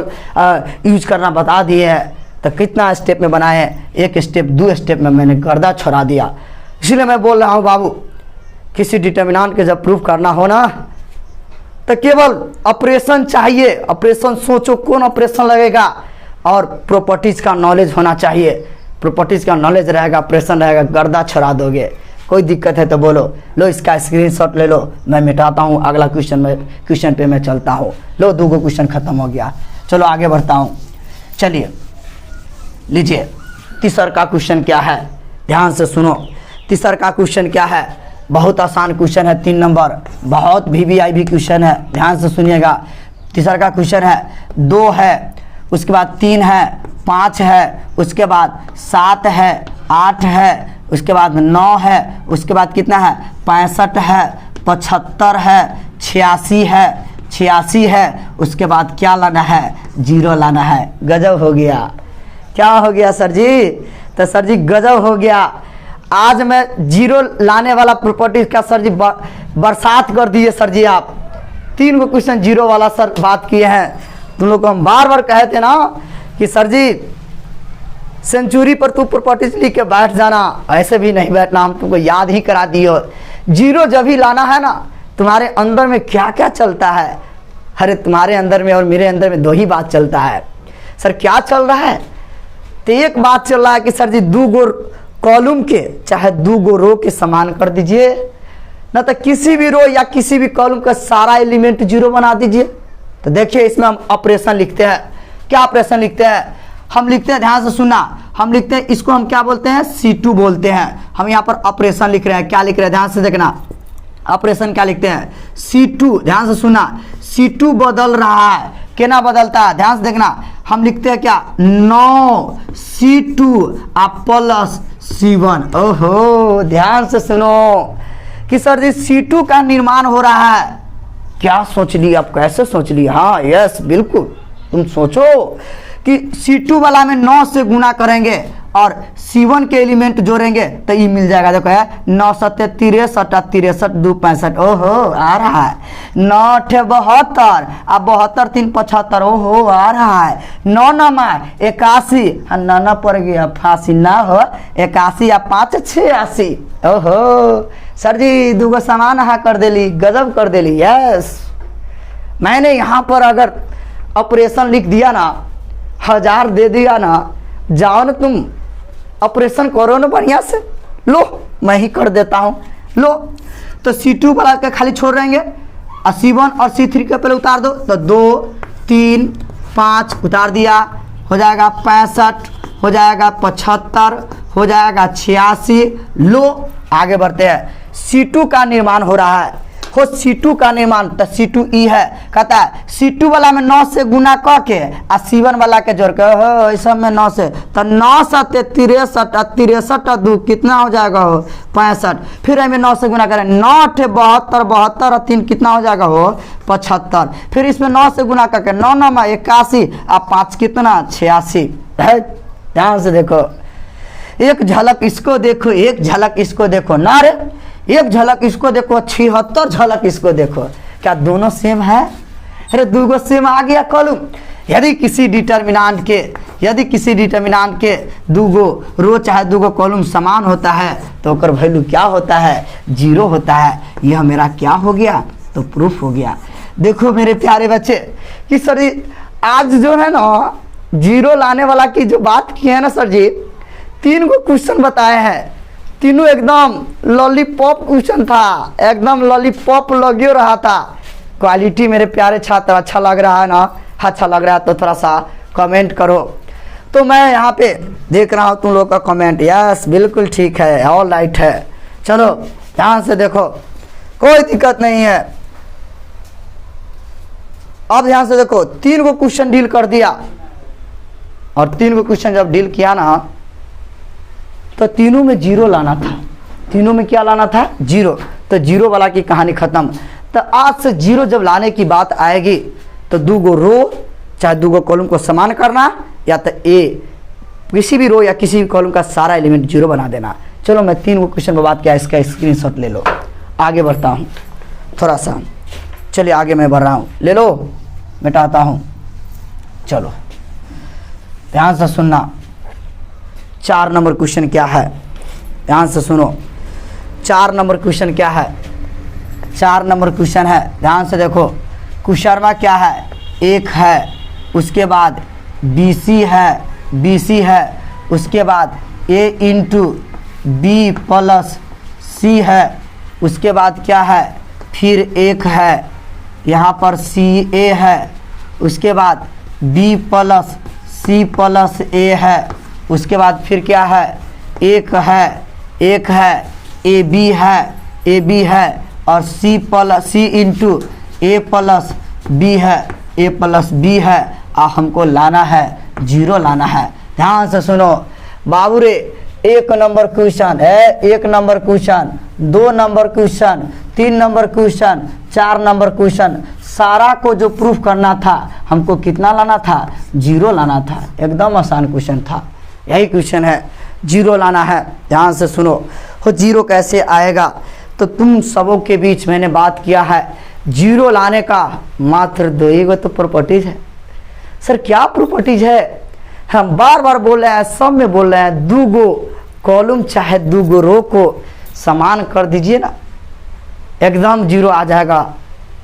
Speaker 1: यूज करना बता दिए है, तो कितना स्टेप में बनाए हैं, एक स्टेप 2 स्टेप में मैंने गर्दा छोड़ा दिया। इसलिए मैं बोल रहा हूँ बाबू, किसी डिटर्मिनेंट के जब प्रूफ करना हो ना तो केवल ऑपरेशन चाहिए। ऑपरेशन सोचो कौन ऑपरेशन लगेगा, और प्रॉपर्टीज का नॉलेज होना चाहिए। प्रॉपर्टीज का नॉलेज रहेगा, ऑपरेशन रहेगा, गर्दा छोड़ा दोगे। कोई दिक्कत है तो बोलो, लो इसका स्क्रीनशॉट ले लो, मैं मिटाता हूँ, अगला क्वेश्चन पे मैं चलता हूँ। लो 2 क्वेश्चन खत्म हो गया, चलो आगे बढ़ता हूँ। चलिए लीजिए, तीसरा का क्वेश्चन क्या है, ध्यान से सुनो। तीसरा का क्वेश्चन क्या है, बहुत आसान क्वेश्चन है, 3 नंबर, बहुत वीवीआईपी क्वेश्चन है, ध्यान से सुनिएगा। तीसरा का क्वेश्चन है 2 है, उसके बाद 3 है, 5 है, उसके बाद 7 है, 8 है, उसके बाद 9 है, उसके बाद कितना है 65 है, 75 है, 86 है, उसके बाद क्या लाना है 0 लाना है। गजब हो गया। क्या हो गया सर जी? तो सर जी गजब हो गया। आज मैं 0 लाने वाला प्रॉपर्टीज का सर जी बरसात कर दिए सर जी। आप 3 को क्वेश्चन 0 वाला सर बात किए हैं। तुम लोग को हम बार बार कहे थे ना कि सर जी सेंचुरी पर तू प्रॉपर्टीज लिख के बैठ जाना, ऐसे भी नहीं बैठना, हम तुमको याद ही करा दिए। 0 जब ही लाना है ना, तुम्हारे अंदर में क्या क्या चलता है। अरे तुम्हारे अंदर में और मेरे अंदर में 2 ही बात चलता है। सर क्या चल रहा है? तो एक बात चल रहा है कि सर जी 2 गो कॉलम के चाहे 2 गो रो के समान कर दीजिए, ना तो किसी भी रो या किसी भी कॉलम का सारा एलिमेंट 0 बना दीजिए। तो देखिए इसमें हम ऑपरेशन लिखते हैं। क्या ऑपरेशन लिखते हैं? हम लिखते हैं, ध्यान से सुनना, हम लिखते हैं, इसको हम क्या बोलते हैं C2 बोलते हैं। हम यहाँ पर ऑपरेशन लिख रहे हैं। क्या लिख रहे हैं ध्यान से देखना, ऑपरेशन क्या लिखते हैं C2, ध्यान से सुनना। C2 बदल रहा है, क्या बदलता है, ध्यान से देखना। हम लिखते हैं क्या 9 C2 प्लस C1। ओहो ध्यान से सुनो कि सर जी C2 का निर्माण हो रहा है। क्या सोच लिया आप, कैसे सोच लिया? हाँ यस बिल्कुल, तुम सोचो कि C2 वाला में 9 से गुना करेंगे और C1 के एलिमेंट जोड़ेंगे तो ये मिल जाएगा। देखो है 9 7 63 63 2 65। ओहो आ रहा है 9 72 अब 72 3 75। ओहो आ रहा है 9 9 81 नाना पड़ गया फांसी ना हो 81 या 5 86। ओहो सर जी 2 गो समान हा कर देली, गजब कर देली। यस मैंने यहाँ पर अगर ऑपरेशन लिख दिया ना, 1000 दे दिया ना, जाओ ना तुम ऑपरेशन करो ना बढ़िया से। लो मैं ही कर देता हूँ। लो तो C2 वाला के खाली छोड़ रहेंगे और C1 और C3 के पहले उतार दो। तो 2 3 5 उतार दिया, हो जाएगा 65, हो जाएगा 75, हो जाएगा 86। लो आगे बढ़ते हैं। C2 का निर्माण हो रहा है, हो C2 का निर्माण, तो C2E है। कहता है C2 वाला में 9 से गुना क के और C1 वाला के जोड़ के, हो इस सब में 9 से, तो 9 7 63 63 2 कितना हो जाएगा हो 65। फिर हमें 9 से गुना करें, 9 8 72 72 और 3 कितना हो जाएगा हो 75। फिर इसमें 9 से गुना करके 9 9 81 और 5 कितना 86। ध्यान से देखो, एक झलक इसको देखो, एक झलक इसको देखो ना रे, एक झलक इसको देखो, 76 झलक इसको देखो। क्या दोनों सेम है? अरे 2 गो सेम आ गया कॉलम। यदि किसी डिटर्मिनेंट के 2 गो रो चाहे 2 गो कॉलम समान होता है तो ओकर वैल्यू क्या होता है 0 होता है। यह मेरा क्या हो गया, तो प्रूफ हो गया। देखो मेरे प्यारे बच्चे कि सर जी आज जो है ना 0 लाने वाला की जो बात की है ना सर जी, 3 गो क्वेश्चन बताए हैं, तीनों एकदम लॉलीपॉप क्वेश्चन था, एकदम लॉलीपॉप लगे रहा था। क्वालिटी मेरे प्यारे छात्र अच्छा लग रहा है ना? अच्छा लग रहा है तो थोड़ा सा कमेंट करो। तो मैं यहाँ पे देख रहा हूँ तुम लोग का कमेंट, यस बिल्कुल ठीक है, ऑल राइट है। चलो ध्यान से देखो, कोई दिक्कत नहीं है। अब ध्यान से देखो, 3 गो क्वेश्चन डील कर दिया, और 3 गो क्वेश्चन जब डील किया ना तो तीनों में 0 लाना था। तीनों में क्या लाना था 0। तो 0 वाला की कहानी खत्म। तो आज से 0 जब लाने की बात आएगी तो 2 गो रो चाहे 2 गो कॉलम को समान करना, या तो किसी भी रो या किसी भी कॉलम का सारा एलिमेंट 0 बना देना। चलो मैं 3 गो क्वेश्चन पर बात किया, इसका स्क्रीनशॉट ले लो। आगे बढ़ता हूँ, थोड़ा सा। चलिए आगे मैं बढ़ रहा हूँ, ले लो, मिटाता हूँ। चलो ध्यान से सुनना, 4 नंबर क्वेश्चन क्या है, ध्यान से सुनो। 4 नंबर क्वेश्चन क्या है, 4 नंबर क्वेश्चन है, ध्यान से देखो। कुशर्मा क्या है, 1 है, उसके बाद BC है, उसके बाद A into B plus C है, उसके बाद क्या है, फिर 1 है, यहाँ पर CA है, उसके बाद B plus C plus A है, उसके बाद फिर क्या है, 1 है, AB है और C into A plus B है, A प्लस B है, और हमको लाना है 0 लाना है। ध्यान से सुनो बाबू रे, 1 नंबर क्वेश्चन है, 1 number question, 2 number question, 3 number question, 4 number question, सारा को जो प्रूफ करना था हमको कितना लाना था, 0 लाना था। एकदम आसान क्वेश्चन था, यही क्वेश्चन है, 0 लाना है। ध्यान से सुनो, हो 0 कैसे आएगा, तो तुम सबों के बीच मैंने बात किया है 0 लाने का मात्र 2 ही तो प्रॉपर्टीज है। सर क्या प्रॉपर्टीज है, हम बार बार बोल रहे हैं, सब में बोल रहे हैं, 2 गो कॉलम चाहे 2 गो रो को समान कर दीजिए ना, एकदम 0 आ जाएगा,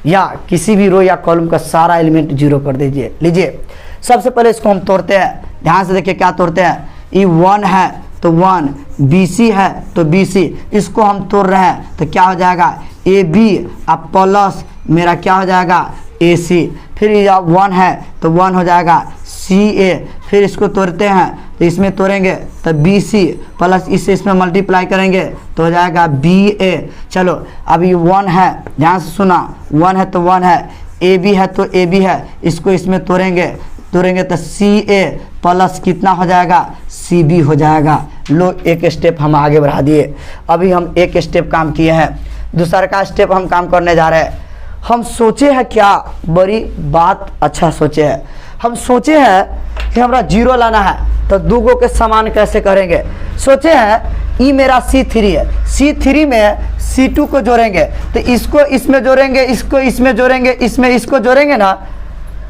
Speaker 1: या किसी भी रो या कॉलम का सारा एलिमेंट 0 कर दीजिए। लीजिए सबसे पहले इसको हम तोड़ते हैं, ध्यान से देखिए क्या तोड़ते हैं। ये 1 है तो 1, BC है तो BC, इसको हम तोड़ रहे हैं तो क्या हो जाएगा, AB अब प्लस मेरा क्या हो जाएगा, AC, फिर ये 1 है तो 1 हो जाएगा CA, फिर इसको तोड़ते हैं तो इसमें तोड़ेंगे तो BC प्लस इससे इसमें मल्टीप्लाई करेंगे तो हो जाएगा BA। चलो अब ये 1 है, ध्यान से सुना, 1 है तो 1 है, AB है तो AB है, इसको इसमें तोड़ेंगे तो CA प्लस कितना हो जाएगा, CB हो जाएगा। लो एक स्टेप हम आगे बढ़ा दिए, अभी हम एक स्टेप काम किए हैं, दूसरा का स्टेप हम काम करने जा रहे हैं। हम सोचे हैं क्या, बड़ी बात अच्छा सोचे हैं, हम सोचे हैं कि हमारा 0 लाना है तो 2 गो के समान कैसे करेंगे। सोचे हैं ये मेरा C3 है, C3 में C2 को जोड़ेंगे तो इसको इसमें जोड़ेंगे, इसको इसमें जोड़ेंगे, इसमें इसको जोड़ेंगे ना,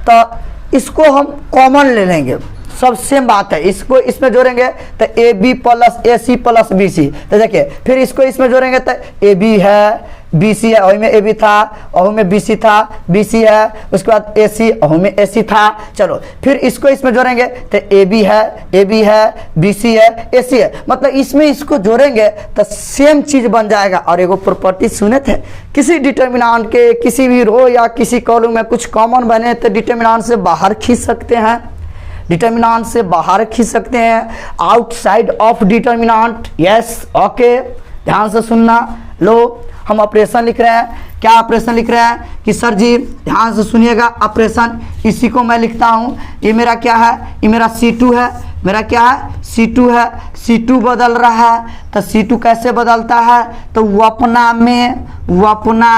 Speaker 1: तो इसको हम कॉमन ले लेंगे, सब सेम बात है, इसको इसमें जोड़ेंगे तो AB plus AC plus BC, तो देखिए फिर इसको इसमें जोड़ेंगे तो AB है, BC है, वही में AB था, वही में BC था, BC है, उसके बाद AC, वही में AC था। चलो फिर इसको इसमें जोड़ेंगे तो AB है, BC है, AC है, मतलब इसमें इसको जोड़ेंगे तो सेम चीज बन जाएगा। और एगो प्रॉपर्टी सुने थे, किसी डिटर्मिनेंट के किसी भी रो या किसी कॉलम में कुछ कॉमन बने तो डिटर्मिनेंट से बाहर खींच सकते हैं, डिटर्मिनेंट से बाहर खींच सकते हैं, outside of determinant. Yes okay, ध्यान से सुनना। लो हम ऑपरेशन लिख रहे हैं, क्या ऑपरेशन लिख रहे हैं कि सर जी ध्यान से सुनिएगा, ऑपरेशन इसी को मैं लिखता हूँ। ये मेरा क्या है, ये मेरा C2 है, मेरा क्या है C2 है, C2 बदल रहा है तो C2 कैसे बदलता है, तो वो अपना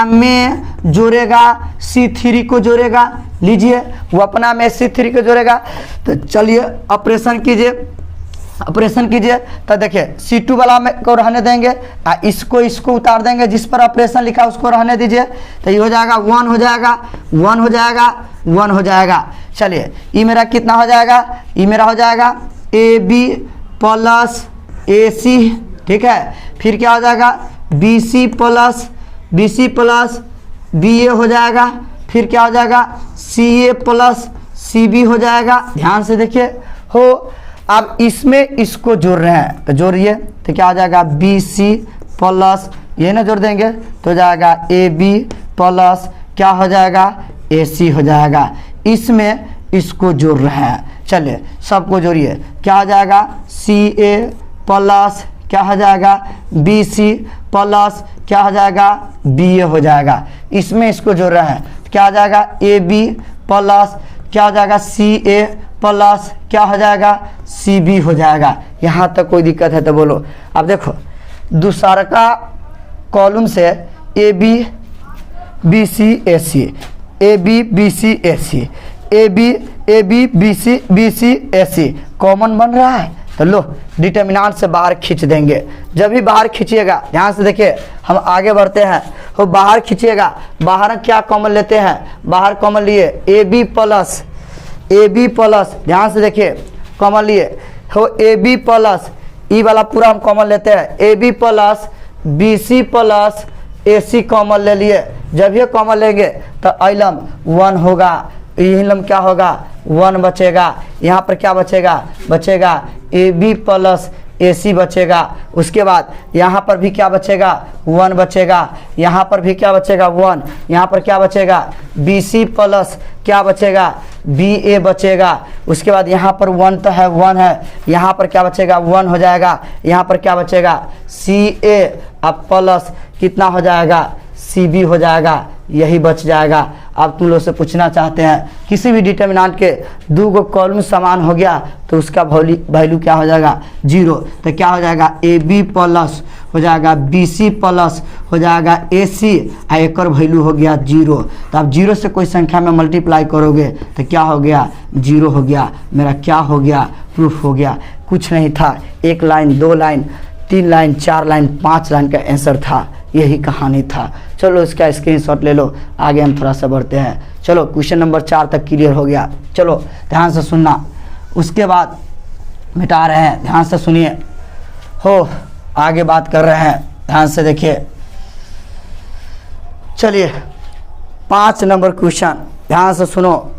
Speaker 1: में जोड़ेगा, C3 को जोड़ेगा। लीजिए वो अपना में C3 को जोड़ेगा, तो चलिए ऑपरेशन कीजिए तो देखिए C2 वाला में को रहने देंगे, इसको उतार देंगे, जिस पर ऑपरेशन लिखा उसको रहने दीजिए, तो ये हो जाएगा 1 हो जाएगा। चलिए ये मेरा कितना हो जाएगा, ये मेरा हो जाएगा AB प्लस AC, ठीक है, फिर क्या हो जाएगा BC प्लस BA हो जाएगा, फिर क्या हो जाएगा CA प्लस CB हो जाएगा। ध्यान से देखिए हो, अब इसमें इसको जोड़ रहे हैं तो जोड़िए तो क्या हो जाएगा BC प्लस ये ना जोड़ देंगे तो हो जाएगा AB प्लस क्या हो जाएगा AC हो जाएगा। इसमें इसको जोड़ रहे हैं, चलिए सबको जोड़िए, क्या हो जाएगा CA प्लस क्या हो जाएगा BC प्लस क्या हो जाएगा BA हो जाएगा। इसमें इसको जोड़ रहे हैं, क्या हो जाएगा AB प्लस क्या हो जाएगा CA प्लस क्या हो जाएगा CB हो जाएगा। यहाँ तक कोई दिक्कत है तो बोलो। अब देखो दूसरा का कॉलम से AB BC AC, AB BC AC, AB BC AC common बन रहा है, तो लो डिटर्मिनेंट से बाहर खींच देंगे। जब भी बाहर खींचिएगा, ध्यान से देखिए हम आगे बढ़ते हैं, हो बाहर खींचिएगा, बाहर क्या कॉमन लेते हैं, बाहर कॉमन लिए ए बी प्लस, ध्यान से देखिए कॉमन लिए हो ए बी प्लस, ई वाला पूरा हम कॉमन लेते हैं, A B plus B C plus A C common ले लिए। जब ये कॉमन लेंगे तो अइलम 1 होगा, इलम क्या होगा 1 बचेगा। यहाँ पर क्या बचेगा ए बी प्लस ए सी बचेगा। उसके बाद यहाँ पर भी क्या बचेगा 1 बचेगा, यहाँ पर भी क्या बचेगा 1, यहाँ पर क्या बचेगा बी सी प्लस क्या बचेगा बी ए बचेगा। उसके बाद यहाँ पर 1 तो है 1 है, यहाँ पर क्या बचेगा 1 हो जाएगा, यहाँ पर क्या बचेगा सी ए अब प्लस कितना हो जाएगा सी बी हो जाएगा, यही बच जाएगा। अब तुम लोग से पूछना चाहते हैं किसी भी डिटर्मिनेंट के 2 गो कॉलम समान हो गया तो उसका वैल्यू क्या हो जाएगा 0। तो क्या हो जाएगा ए बी प्लस हो जाएगा बी सी प्लस हो जाएगा ए सी, एक और वैल्यू हो गया 0। तो आप 0 से कोई संख्या में मल्टीप्लाई करोगे तो क्या हो गया 0 हो गया। मेरा क्या हो गया प्रूफ हो गया। कुछ नहीं था, 1 line 2 line 3 line 4 line 5 line का आंसर था, यही कहानी था। चलो इसका स्क्रीनशॉट ले लो, आगे हम थोड़ा सा बढ़ते हैं। चलो क्वेश्चन नंबर 4 तक क्लियर हो गया। चलो ध्यान से सुनना, उसके बाद मिटा रहे हैं, ध्यान से सुनिए, हो आगे बात कर रहे हैं, ध्यान से देखिए। चलिए 5 नंबर क्वेश्चन, ध्यान से सुनो।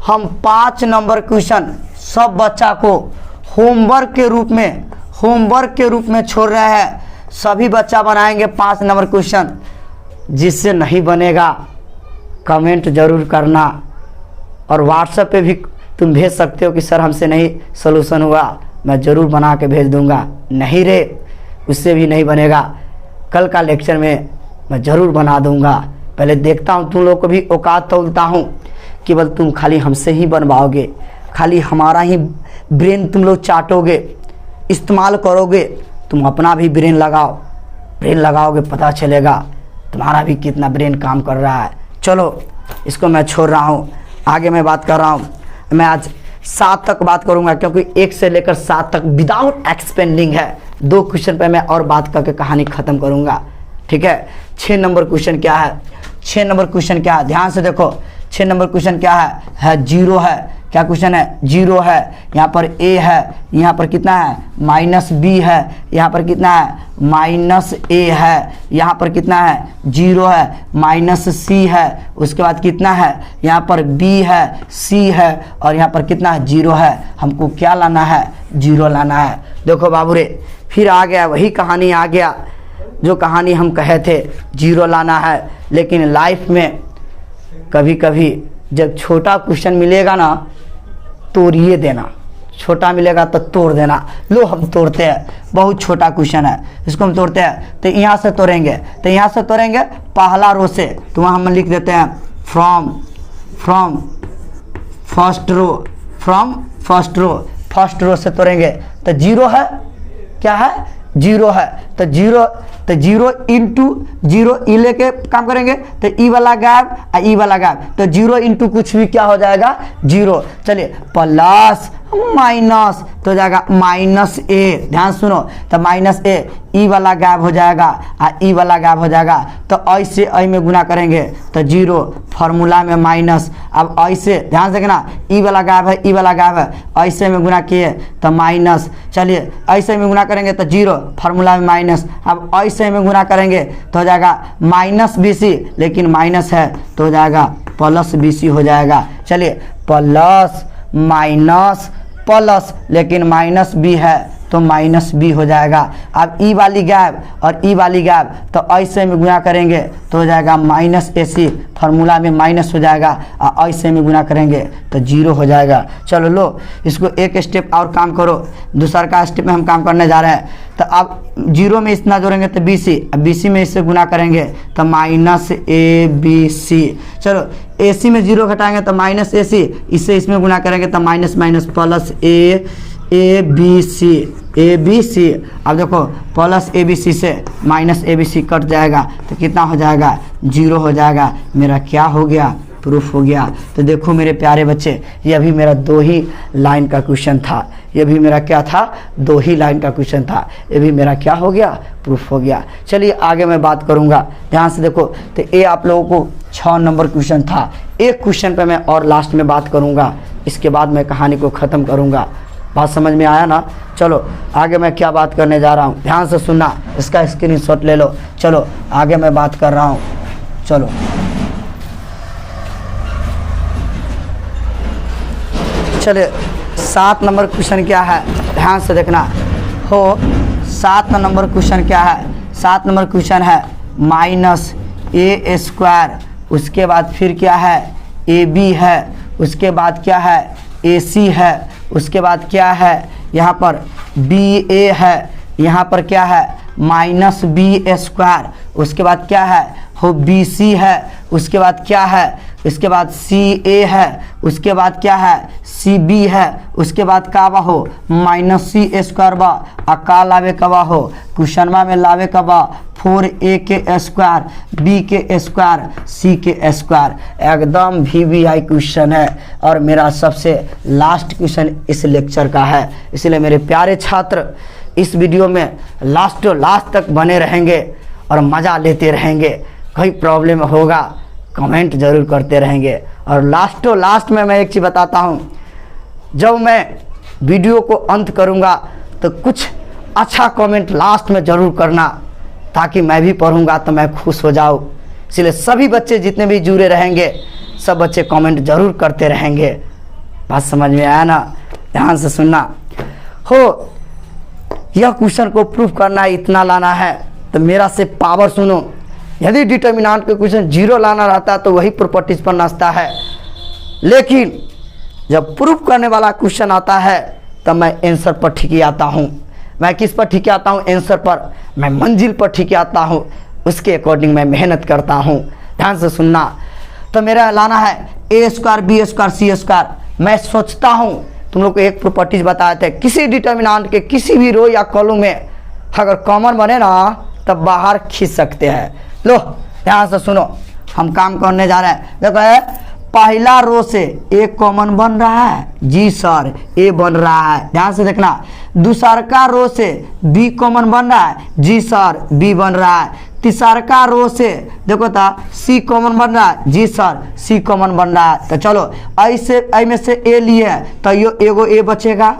Speaker 1: हम 5 नंबर क्वेश्चन सब बच्चा को होमवर्क के रूप में छोड़ रहे हैं। सभी बच्चा बनाएंगे 5 नंबर क्वेश्चन। जिससे नहीं बनेगा कमेंट जरूर करना, और व्हाट्सएप पे भी तुम भेज सकते हो कि सर हमसे नहीं सलूशन हुआ, मैं ज़रूर बना के भेज दूंगा। नहीं रे, उससे भी नहीं बनेगा, कल का लेक्चर में मैं ज़रूर बना दूंगा। पहले देखता हूँ तुम लोग को भी औकात तोलता हूँ, केवल तुम खाली हमसे ही बनवाओगे, खाली हमारा ही ब्रेन तुम लोग चाटोगे, इस्तेमाल करोगे। तुम अपना भी ब्रेन लगाओगे, पता चलेगा तुम्हारा भी कितना ब्रेन काम कर रहा है। चलो इसको मैं छोड़ रहा हूँ, आगे मैं बात कर रहा हूँ। मैं आज 7 तक बात करूँगा, क्योंकि 1 से लेकर 7 तक विदाउट एक्सपेंडिंग है। 2 क्वेश्चन पे मैं और बात करके कहानी ख़त्म करूँगा, ठीक है। 6 नंबर क्वेश्चन क्या है, 6 नंबर क्वेश्चन क्या है, ध्यान से देखो। 6 नंबर क्वेश्चन क्या है 0 है। क्या क्वेश्चन है 0 है। यहाँ पर a है, यहाँ पर कितना है -b है, यहाँ पर कितना है -a है, यहाँ पर कितना है 0 है, -c है। उसके बाद कितना है यहाँ पर b है, c है, और यहाँ पर कितना है 0 है। हमको क्या लाना है 0 लाना है। देखो बाबू रे, फिर आ गया वही कहानी, आ गया जो कहानी हम कहे थे 0 लाना है। लेकिन लाइफ में कभी कभी जब छोटा क्वेश्चन मिलेगा ना, तोड़िए देना, छोटा मिलेगा तो तोड़ देना। लो हम तोड़ते हैं, बहुत छोटा क्वेश्चन है, इसको हम तोड़ते हैं। तो यहाँ से तोड़ेंगे, पहला रो से, तो वहाँ हम लिख देते हैं फ्रॉम फर्स्ट रो से तोड़ेंगे। तो 0 है, क्या है 0 है। तो 0 इंटू 0 ई लेके काम करेंगे, तो ई वाला गायब और ई वाला गायब, तो 0 इंटू कुछ भी क्या हो जाएगा 0। चलिए प्लस माइनस तो जाएगा -a, ध्यान सुनो। तो -a, ई वाला गायब हो जाएगा और ई वाला गायब हो जाएगा। तो ऐसे ऐ में गुना करेंगे तो 0, फार्मूला में माइनस। अब ऐसे ध्यान से देखना, ई वाला गायब है, ई वाला गायब है, ऐसे में गुना किए तो माइनस। चलिए ऐसे में गुना करेंगे तो 0, फार्मूला में माइनस। अब ऐसे में गुना करेंगे तो हो जाएगा -bc, लेकिन माइनस है तो हो जाएगा +bc हो जाएगा। चलिए प्लस माइनस प्लस, लेकिन -b है तो -b हो जाएगा। अब ई वाली गायब और ई वाली गायब, तो ऐसे में गुना करेंगे तो हो जाएगा -ac, फार्मूला में माइनस हो जाएगा, और ऐसे में गुना करेंगे तो 0 हो जाएगा। चलो लो इसको एक स्टेप और काम करो, दूसरा का स्टेप में हम काम करने जा रहे हैं। तो अब 0 में इतना जोड़ेंगे तो bc, अब bc में इससे गुना करेंगे तो -abc। चलो ac में 0 घटाएंगे तो -ac, इससे इसमें गुना करेंगे तो माइनस प्लस abc। अब देखो प्लस abc से -abc कट जाएगा तो कितना हो जाएगा 0 हो जाएगा। मेरा क्या हो गया प्रूफ हो गया। तो देखो मेरे प्यारे बच्चे, ये अभी मेरा 2 ही लाइन का क्वेश्चन था, ये भी मेरा क्या था, 2 ही लाइन का क्वेश्चन था, ये भी मेरा क्या हो गया, प्रूफ हो गया। चलिए आगे मैं बात करूंगा, ध्यान से देखो। तो ये आप लोगों को 6 नंबर क्वेश्चन था। एक क्वेश्चन पे मैं और लास्ट में बात करूंगा, इसके बाद मैं कहानी को ख़त्म करूंगा। बात समझ में आया ना? चलो आगे मैं क्या बात करने जा रहा हूँ, ध्यान से सुनना, इसका स्क्रीनशॉट ले लो। चलो आगे मैं बात कर रहा हूँ, चलो चलिए 7 नंबर क्वेश्चन क्या है, ध्यान से देखना हो। 7 नंबर क्वेश्चन क्या है? 7 नंबर क्वेश्चन है -a², उसके बाद फिर क्या है, AB है, उसके बाद क्या है, AC है, उसके बाद क्या है, यहाँ पर BA है, यहाँ पर क्या है -B², उसके बाद क्या है हो BC है, उसके बाद क्या है, इसके बाद CA है, उसके बाद क्या है CB है, उसके बाद का हो -C² बा, का लावे कबा हो क्वेश्चनवा में लावे कबा 4A के स्क्वायर, B के स्क्वायर, C के स्क्वायर। एकदम VVI क्वेश्चन है और मेरा सबसे लास्ट क्वेश्चन इस लेक्चर का है। इसलिए मेरे प्यारे छात्र इस वीडियो में लास्ट तक बने रहेंगे और मज़ा लेते रहेंगे। कोई प्रॉब्लम होगा कमेंट जरूर करते रहेंगे। और लास्ट में मैं एक चीज़ बताता हूँ, जब मैं वीडियो को अंत करूँगा तो कुछ अच्छा कमेंट लास्ट में ज़रूर करना, ताकि मैं भी पढ़ूँगा तो मैं खुश हो जाऊँ। इसलिए सभी बच्चे जितने भी जुड़े रहेंगे, सब बच्चे कमेंट जरूर करते रहेंगे। बात समझ में आया ना? ध्यान से सुनना हो। यह क्वेश्चन को प्रूफ करना है, इतना लाना है, तो मेरा से पावर सुनो। यदि डिटर्मिनेंट के क्वेश्चन 0 लाना रहता तो वही प्रॉपर्टीज पर नाचता है, लेकिन जब प्रूफ करने वाला क्वेश्चन आता है तब मैं आंसर पर ठीक आता हूँ। मैं किस पर ठीक आता हूँ? आंसर पर। मैं मंजिल पर ठीक आता हूँ, उसके अकॉर्डिंग मैं मेहनत करता हूँ। ध्यान से सुनना। तो मेरा लाना है A² B² C²। मैं सोचता हूँ, तुम लोग को एक प्रॉपर्टीज बताए थे, किसी डिटर्मिनेंट के किसी भी रो या कॉलम में अगर कॉमन बने ना तब बाहर खींच सकते हैं। लो ध्यान से सुनो, हम काम करने जा रहे हैं। देखो पहला रो से A कॉमन बन रहा है, जी सर A बन रहा है, ध्यान से देखना। दूसरा रो से B कॉमन बन रहा है, जी सर B बन रहा है। तीसरा रो से देखो था C कॉमन बन रहा है, जी सर C कॉमन बन रहा है। तो चलो ऐसे आई में से A लिए है तो यो एगो A बचेगा।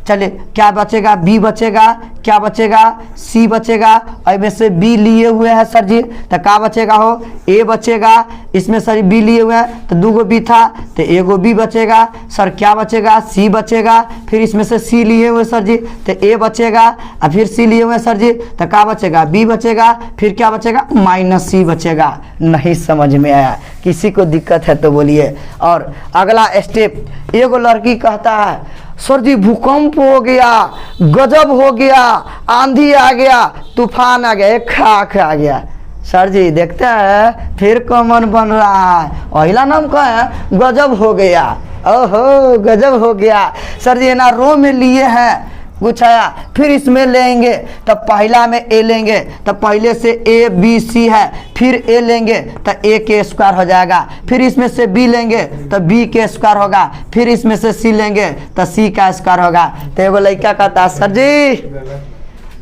Speaker 1: चलिए क्या बचेगा, B बचेगा, क्या बचेगा C बचेगा, में से B लिए हुए हैं सर जी, तो क्या बचेगा हो A बचेगा। इसमें सर B लिए हुए हैं तो 2 B था तो एगो B बचेगा। सर क्या बचेगा, C बचेगा। फिर इसमें से C लिए हुए सर जी तो A बचेगा, और फिर C लिए हुए सर जी तो क्या बचेगा, B बचेगा। फिर क्या बचेगा, -C बचेगा। नहीं समझ में आया? किसी को दिक्कत है तो बोलिए। और अगला स्टेप, एगो लड़की कहता है सर जी भूकंप हो गया, गजब हो गया, आंधी आ गया, तूफान आ गया, एक खाक आ गया। सर जी देखते हैं फिर कॉमन बन रहा है, पहला नाम का है गजब हो गया। ओहो गजब हो गया। सर जी ना रो में लिए हैं कुछ आया, फिर इसमें लेंगे तब पहला में A लेंगे तो पहले से A B C है, फिर A लेंगे तो A के स्क्वायर हो जाएगा। फिर इसमें से B लेंगे तो B के स्क्वायर होगा। फिर इसमें से C लेंगे तो C का स्क्वायर होगा। तो एगो लड़का कहता है सर जी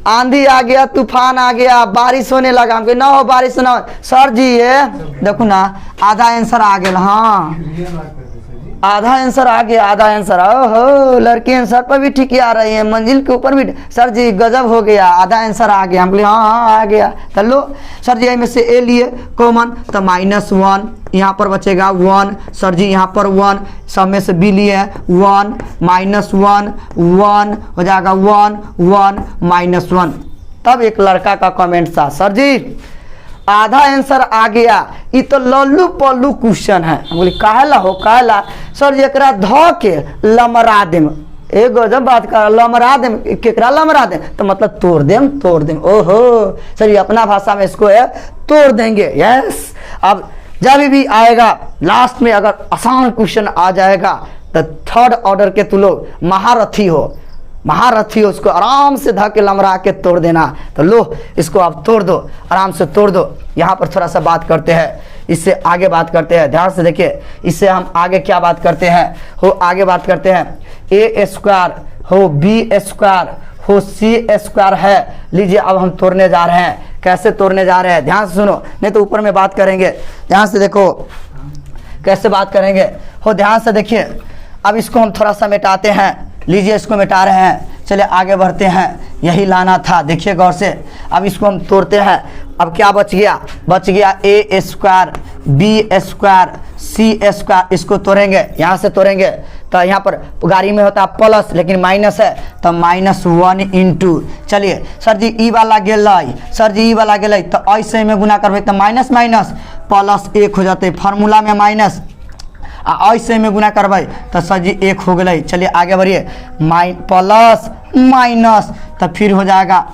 Speaker 1: आंधी आ गया, तूफान आ गया, बारिश होने लगा। ना हो बारिश ना हो। सर जी ये देखो ना आधा आंसर आ गया। हाँ आधा आंसर आ गया, आधा आंसर। ओहो लड़की आंसर पर भी ठीक आ रही है, मंजिल के ऊपर भी। सर जी गजब हो गया, आधा आंसर आ गया। हम बोले हाँ आ गया। तो लो सर जी में से A लिए कॉमन तो -1, यहाँ पर बचेगा 1। सर जी यहाँ पर 1, सब में से B लिए 1 -1 1 हो जाएगा 1 1 -1। तब एक लड़का का कमेंट था सर जी आधा आंसर आ गया, ये तो लल्लू पल्लू क्वेश्चन है। हम बोली काहेला हो काहेला? सर जी एकरा ध के लमरा देम। एगो जब बात कर लमरा देम, केकरा लमरा देम तो मतलब तोड़ देम। ओहो सर जी अपना भाषा में इसको है तोड़ देंगे। यस अब जब भी आएगा लास्ट में अगर आसान क्वेश्चन आ जाएगा तो 3rd ऑर्डर के तुम लोग महारथी हो। महारथी हो उसको आराम से धके लमरा के तोड़ देना। तो लो इसको आप तोड़ दो, आराम से तोड़ दो। यहाँ पर थोड़ा सा बात करते हैं, इससे आगे बात करते हैं, ध्यान से देखिए। इससे हम आगे क्या बात करते हैं, हो आगे बात करते हैं ए स्क्वायर हो बी स्क्वायर हो सी स्क्वायर है। लीजिए अब हम तोड़ने जा रहे हैं। कैसे तोड़ने जा रहे हैं ध्यान से सुनो, नहीं तो ऊपर में बात करेंगे। ध्यान से देखो कैसे बात करेंगे, हो ध्यान से देखिए। अब इसको हम थोड़ा सा मिटाते हैं। लीजिए इसको मिटा रहे हैं, चलिए आगे बढ़ते हैं। यही लाना था, देखिए गौर से। अब इसको हम तोड़ते हैं। अब क्या बच गया, बच गया ए स्क्वायर बी स्क्वायर सी स्क्वायर। इसको तोड़ेंगे, यहाँ से तोड़ेंगे तो यहाँ पर गाड़ी में होता है प्लस, लेकिन माइनस है तो -1 इंटू। चलिए सर जी ई वाला गेलै, सर जी ई वाला गेलै तो ऐसे में गुना करबै तो माइनस माइनस प्लस 1 हो जाते, फार्मूला में माइनस। ऐसे में गुना करबै तो सर जी 1 हो गई। चलिए आगे बढ़िए, प्लस माइनस तो फिर हो जाएगा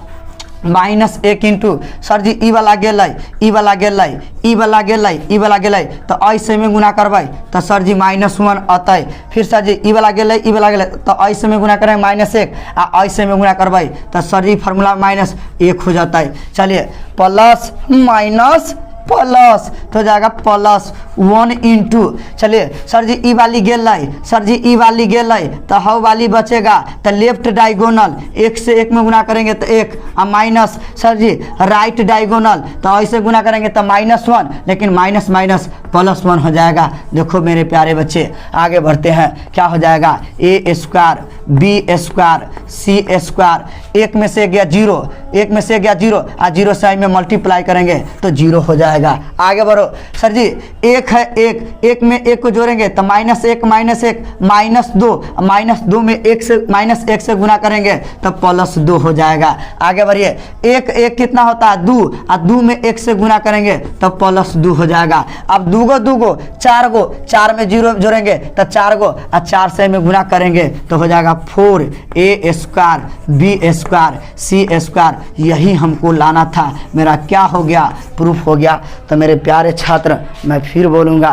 Speaker 1: -1 इंटू। सर जी ई वाला गेलै ई वाला गेलै ई वाला गेलै ई वाला गेलै तो ऐसे में गुना करबै तो सर जी -1 अतै। फिर सर जी ई वाला गेलै ई वाला गेलै तो ऐसे में गुना करें -1 आ ऐसे में गुना करबै तो सर जी फार्मूला -1 हो जाता है। चलिए प्लस माइनस प्लस तो हो जाएगा +1 इंटू। चलिए सर जी ई वाली गेलै, सर जी ई वाली गेलै तो हाउ वाली बचेगा तो लेफ्ट डायगोनल 1 से 1 में गुना करेंगे तो 1 और माइनस सर जी राइट डायगोनल तो ऐसे गुना करेंगे तो -1, लेकिन माइनस माइनस +1 हो जाएगा। देखो मेरे प्यारे बच्चे आगे बढ़ते हैं, क्या हो जाएगा ए स्क्वायर बी स्क्वायर सी स्क्वायर। 1 में से गया 0, 1 में से गया 0 और 0 से में मल्टीप्लाई करेंगे तो 0 हो जाएगा। आगे बढ़ो सर जी 1 है 1 में 1 को जोड़ेंगे तो -1 -2 में 1 से -1 से गुना करेंगे तो +2 हो जाएगा। आगे बढ़िए 1 कितना होता है 2 और 2 में 1 से गुना करेंगे तो +2 हो जाएगा। अब 2 4 गो 4 में 0 जोड़ेंगे तो 4 गो और 4 से में गुना करेंगे तो हो जाएगा 4 ए स्क्वायर बी स्क्वायर सी स्क्वायर। यही हमको लाना था, मेरा क्या हो गया प्रूफ हो गया। तो मेरे प्यारे छात्र मैं फिर बोलूँगा,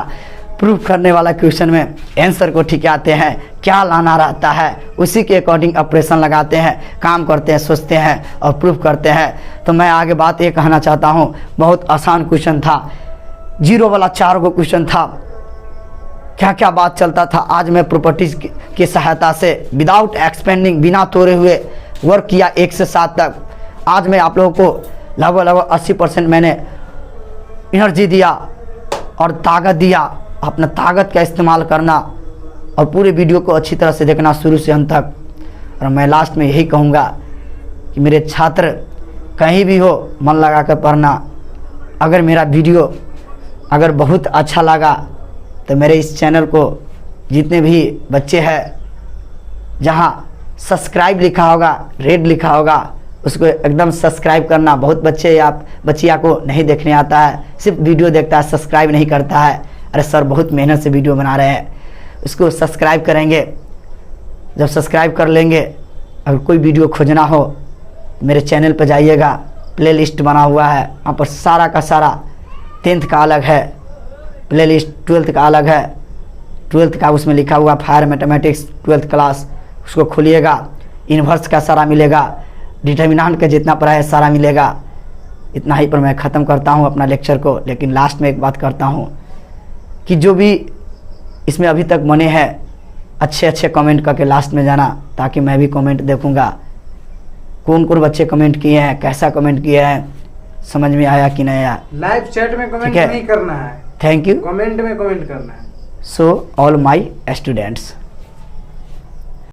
Speaker 1: प्रूफ करने वाला क्वेश्चन में आंसर को ठीक आते हैं, क्या लाना रहता है उसी के अकॉर्डिंग ऑपरेशन लगाते हैं, काम करते हैं, सोचते हैं और प्रूफ करते हैं। तो मैं आगे बात ये कहना चाहता हूँ, बहुत आसान क्वेश्चन था, 0 वाला 4 गो क्वेश्चन था, क्या क्या बात चलता था। आज मैं प्रॉपर्टीज की सहायता से विदाउट एक्सपेंडिंग बिना तोड़े हुए वर्क किया 1 से 7 तक। आज मैं आप लोगों को लगभग 80% मैंने एनर्जी दिया और ताकत दिया। अपना ताकत का इस्तेमाल करना और पूरे वीडियो को अच्छी तरह से देखना शुरू से अंत तक। और मैं लास्ट में यही कहूँगा कि मेरे छात्र कहीं भी हो मन लगा कर पढ़ना। अगर मेरा वीडियो अगर बहुत अच्छा लगा तो मेरे इस चैनल को जितने भी बच्चे हैं जहाँ सब्सक्राइब लिखा होगा, रेड लिखा होगा, उसको एकदम सब्सक्राइब करना। बहुत बच्चे आप बच्चिया को नहीं देखने आता है, सिर्फ वीडियो देखता है, सब्सक्राइब नहीं करता है। अरे सर बहुत मेहनत से वीडियो बना रहे हैं, उसको सब्सक्राइब करेंगे। जब सब्सक्राइब कर लेंगे, अगर कोई वीडियो खोजना हो मेरे चैनल पर जाइएगा, प्लेलिस्ट बना हुआ है, वहाँ पर सारा का सारा 10th का अलग है प्लेलिस्ट, 12th का अलग है, 12th का उसमें लिखा हुआ फायर मैथमेटिक्स 12th क्लास, उसको खोलिएगा, इन्वर्स का सारा मिलेगा, डिटर्मिनेंट का जितना पढ़ा है सारा मिलेगा। इतना ही पर मैं ख़त्म करता हूँ अपना लेक्चर को। लेकिन लास्ट में एक बात करता हूँ कि जो भी इसमें अभी तक बने हैं अच्छे अच्छे कमेंट करके लास्ट में जाना, ताकि मैं भी कमेंट देखूँगा कौन कौन बच्चे कमेंट किए हैं, कैसा कमेंट किए हैं, समझ में आया कि नहीं आया।
Speaker 2: लाइव चैट में कमेंट नहीं करना है,
Speaker 1: थैंक यू,
Speaker 2: कमेंट में कमेंट करना है।
Speaker 1: So all my students.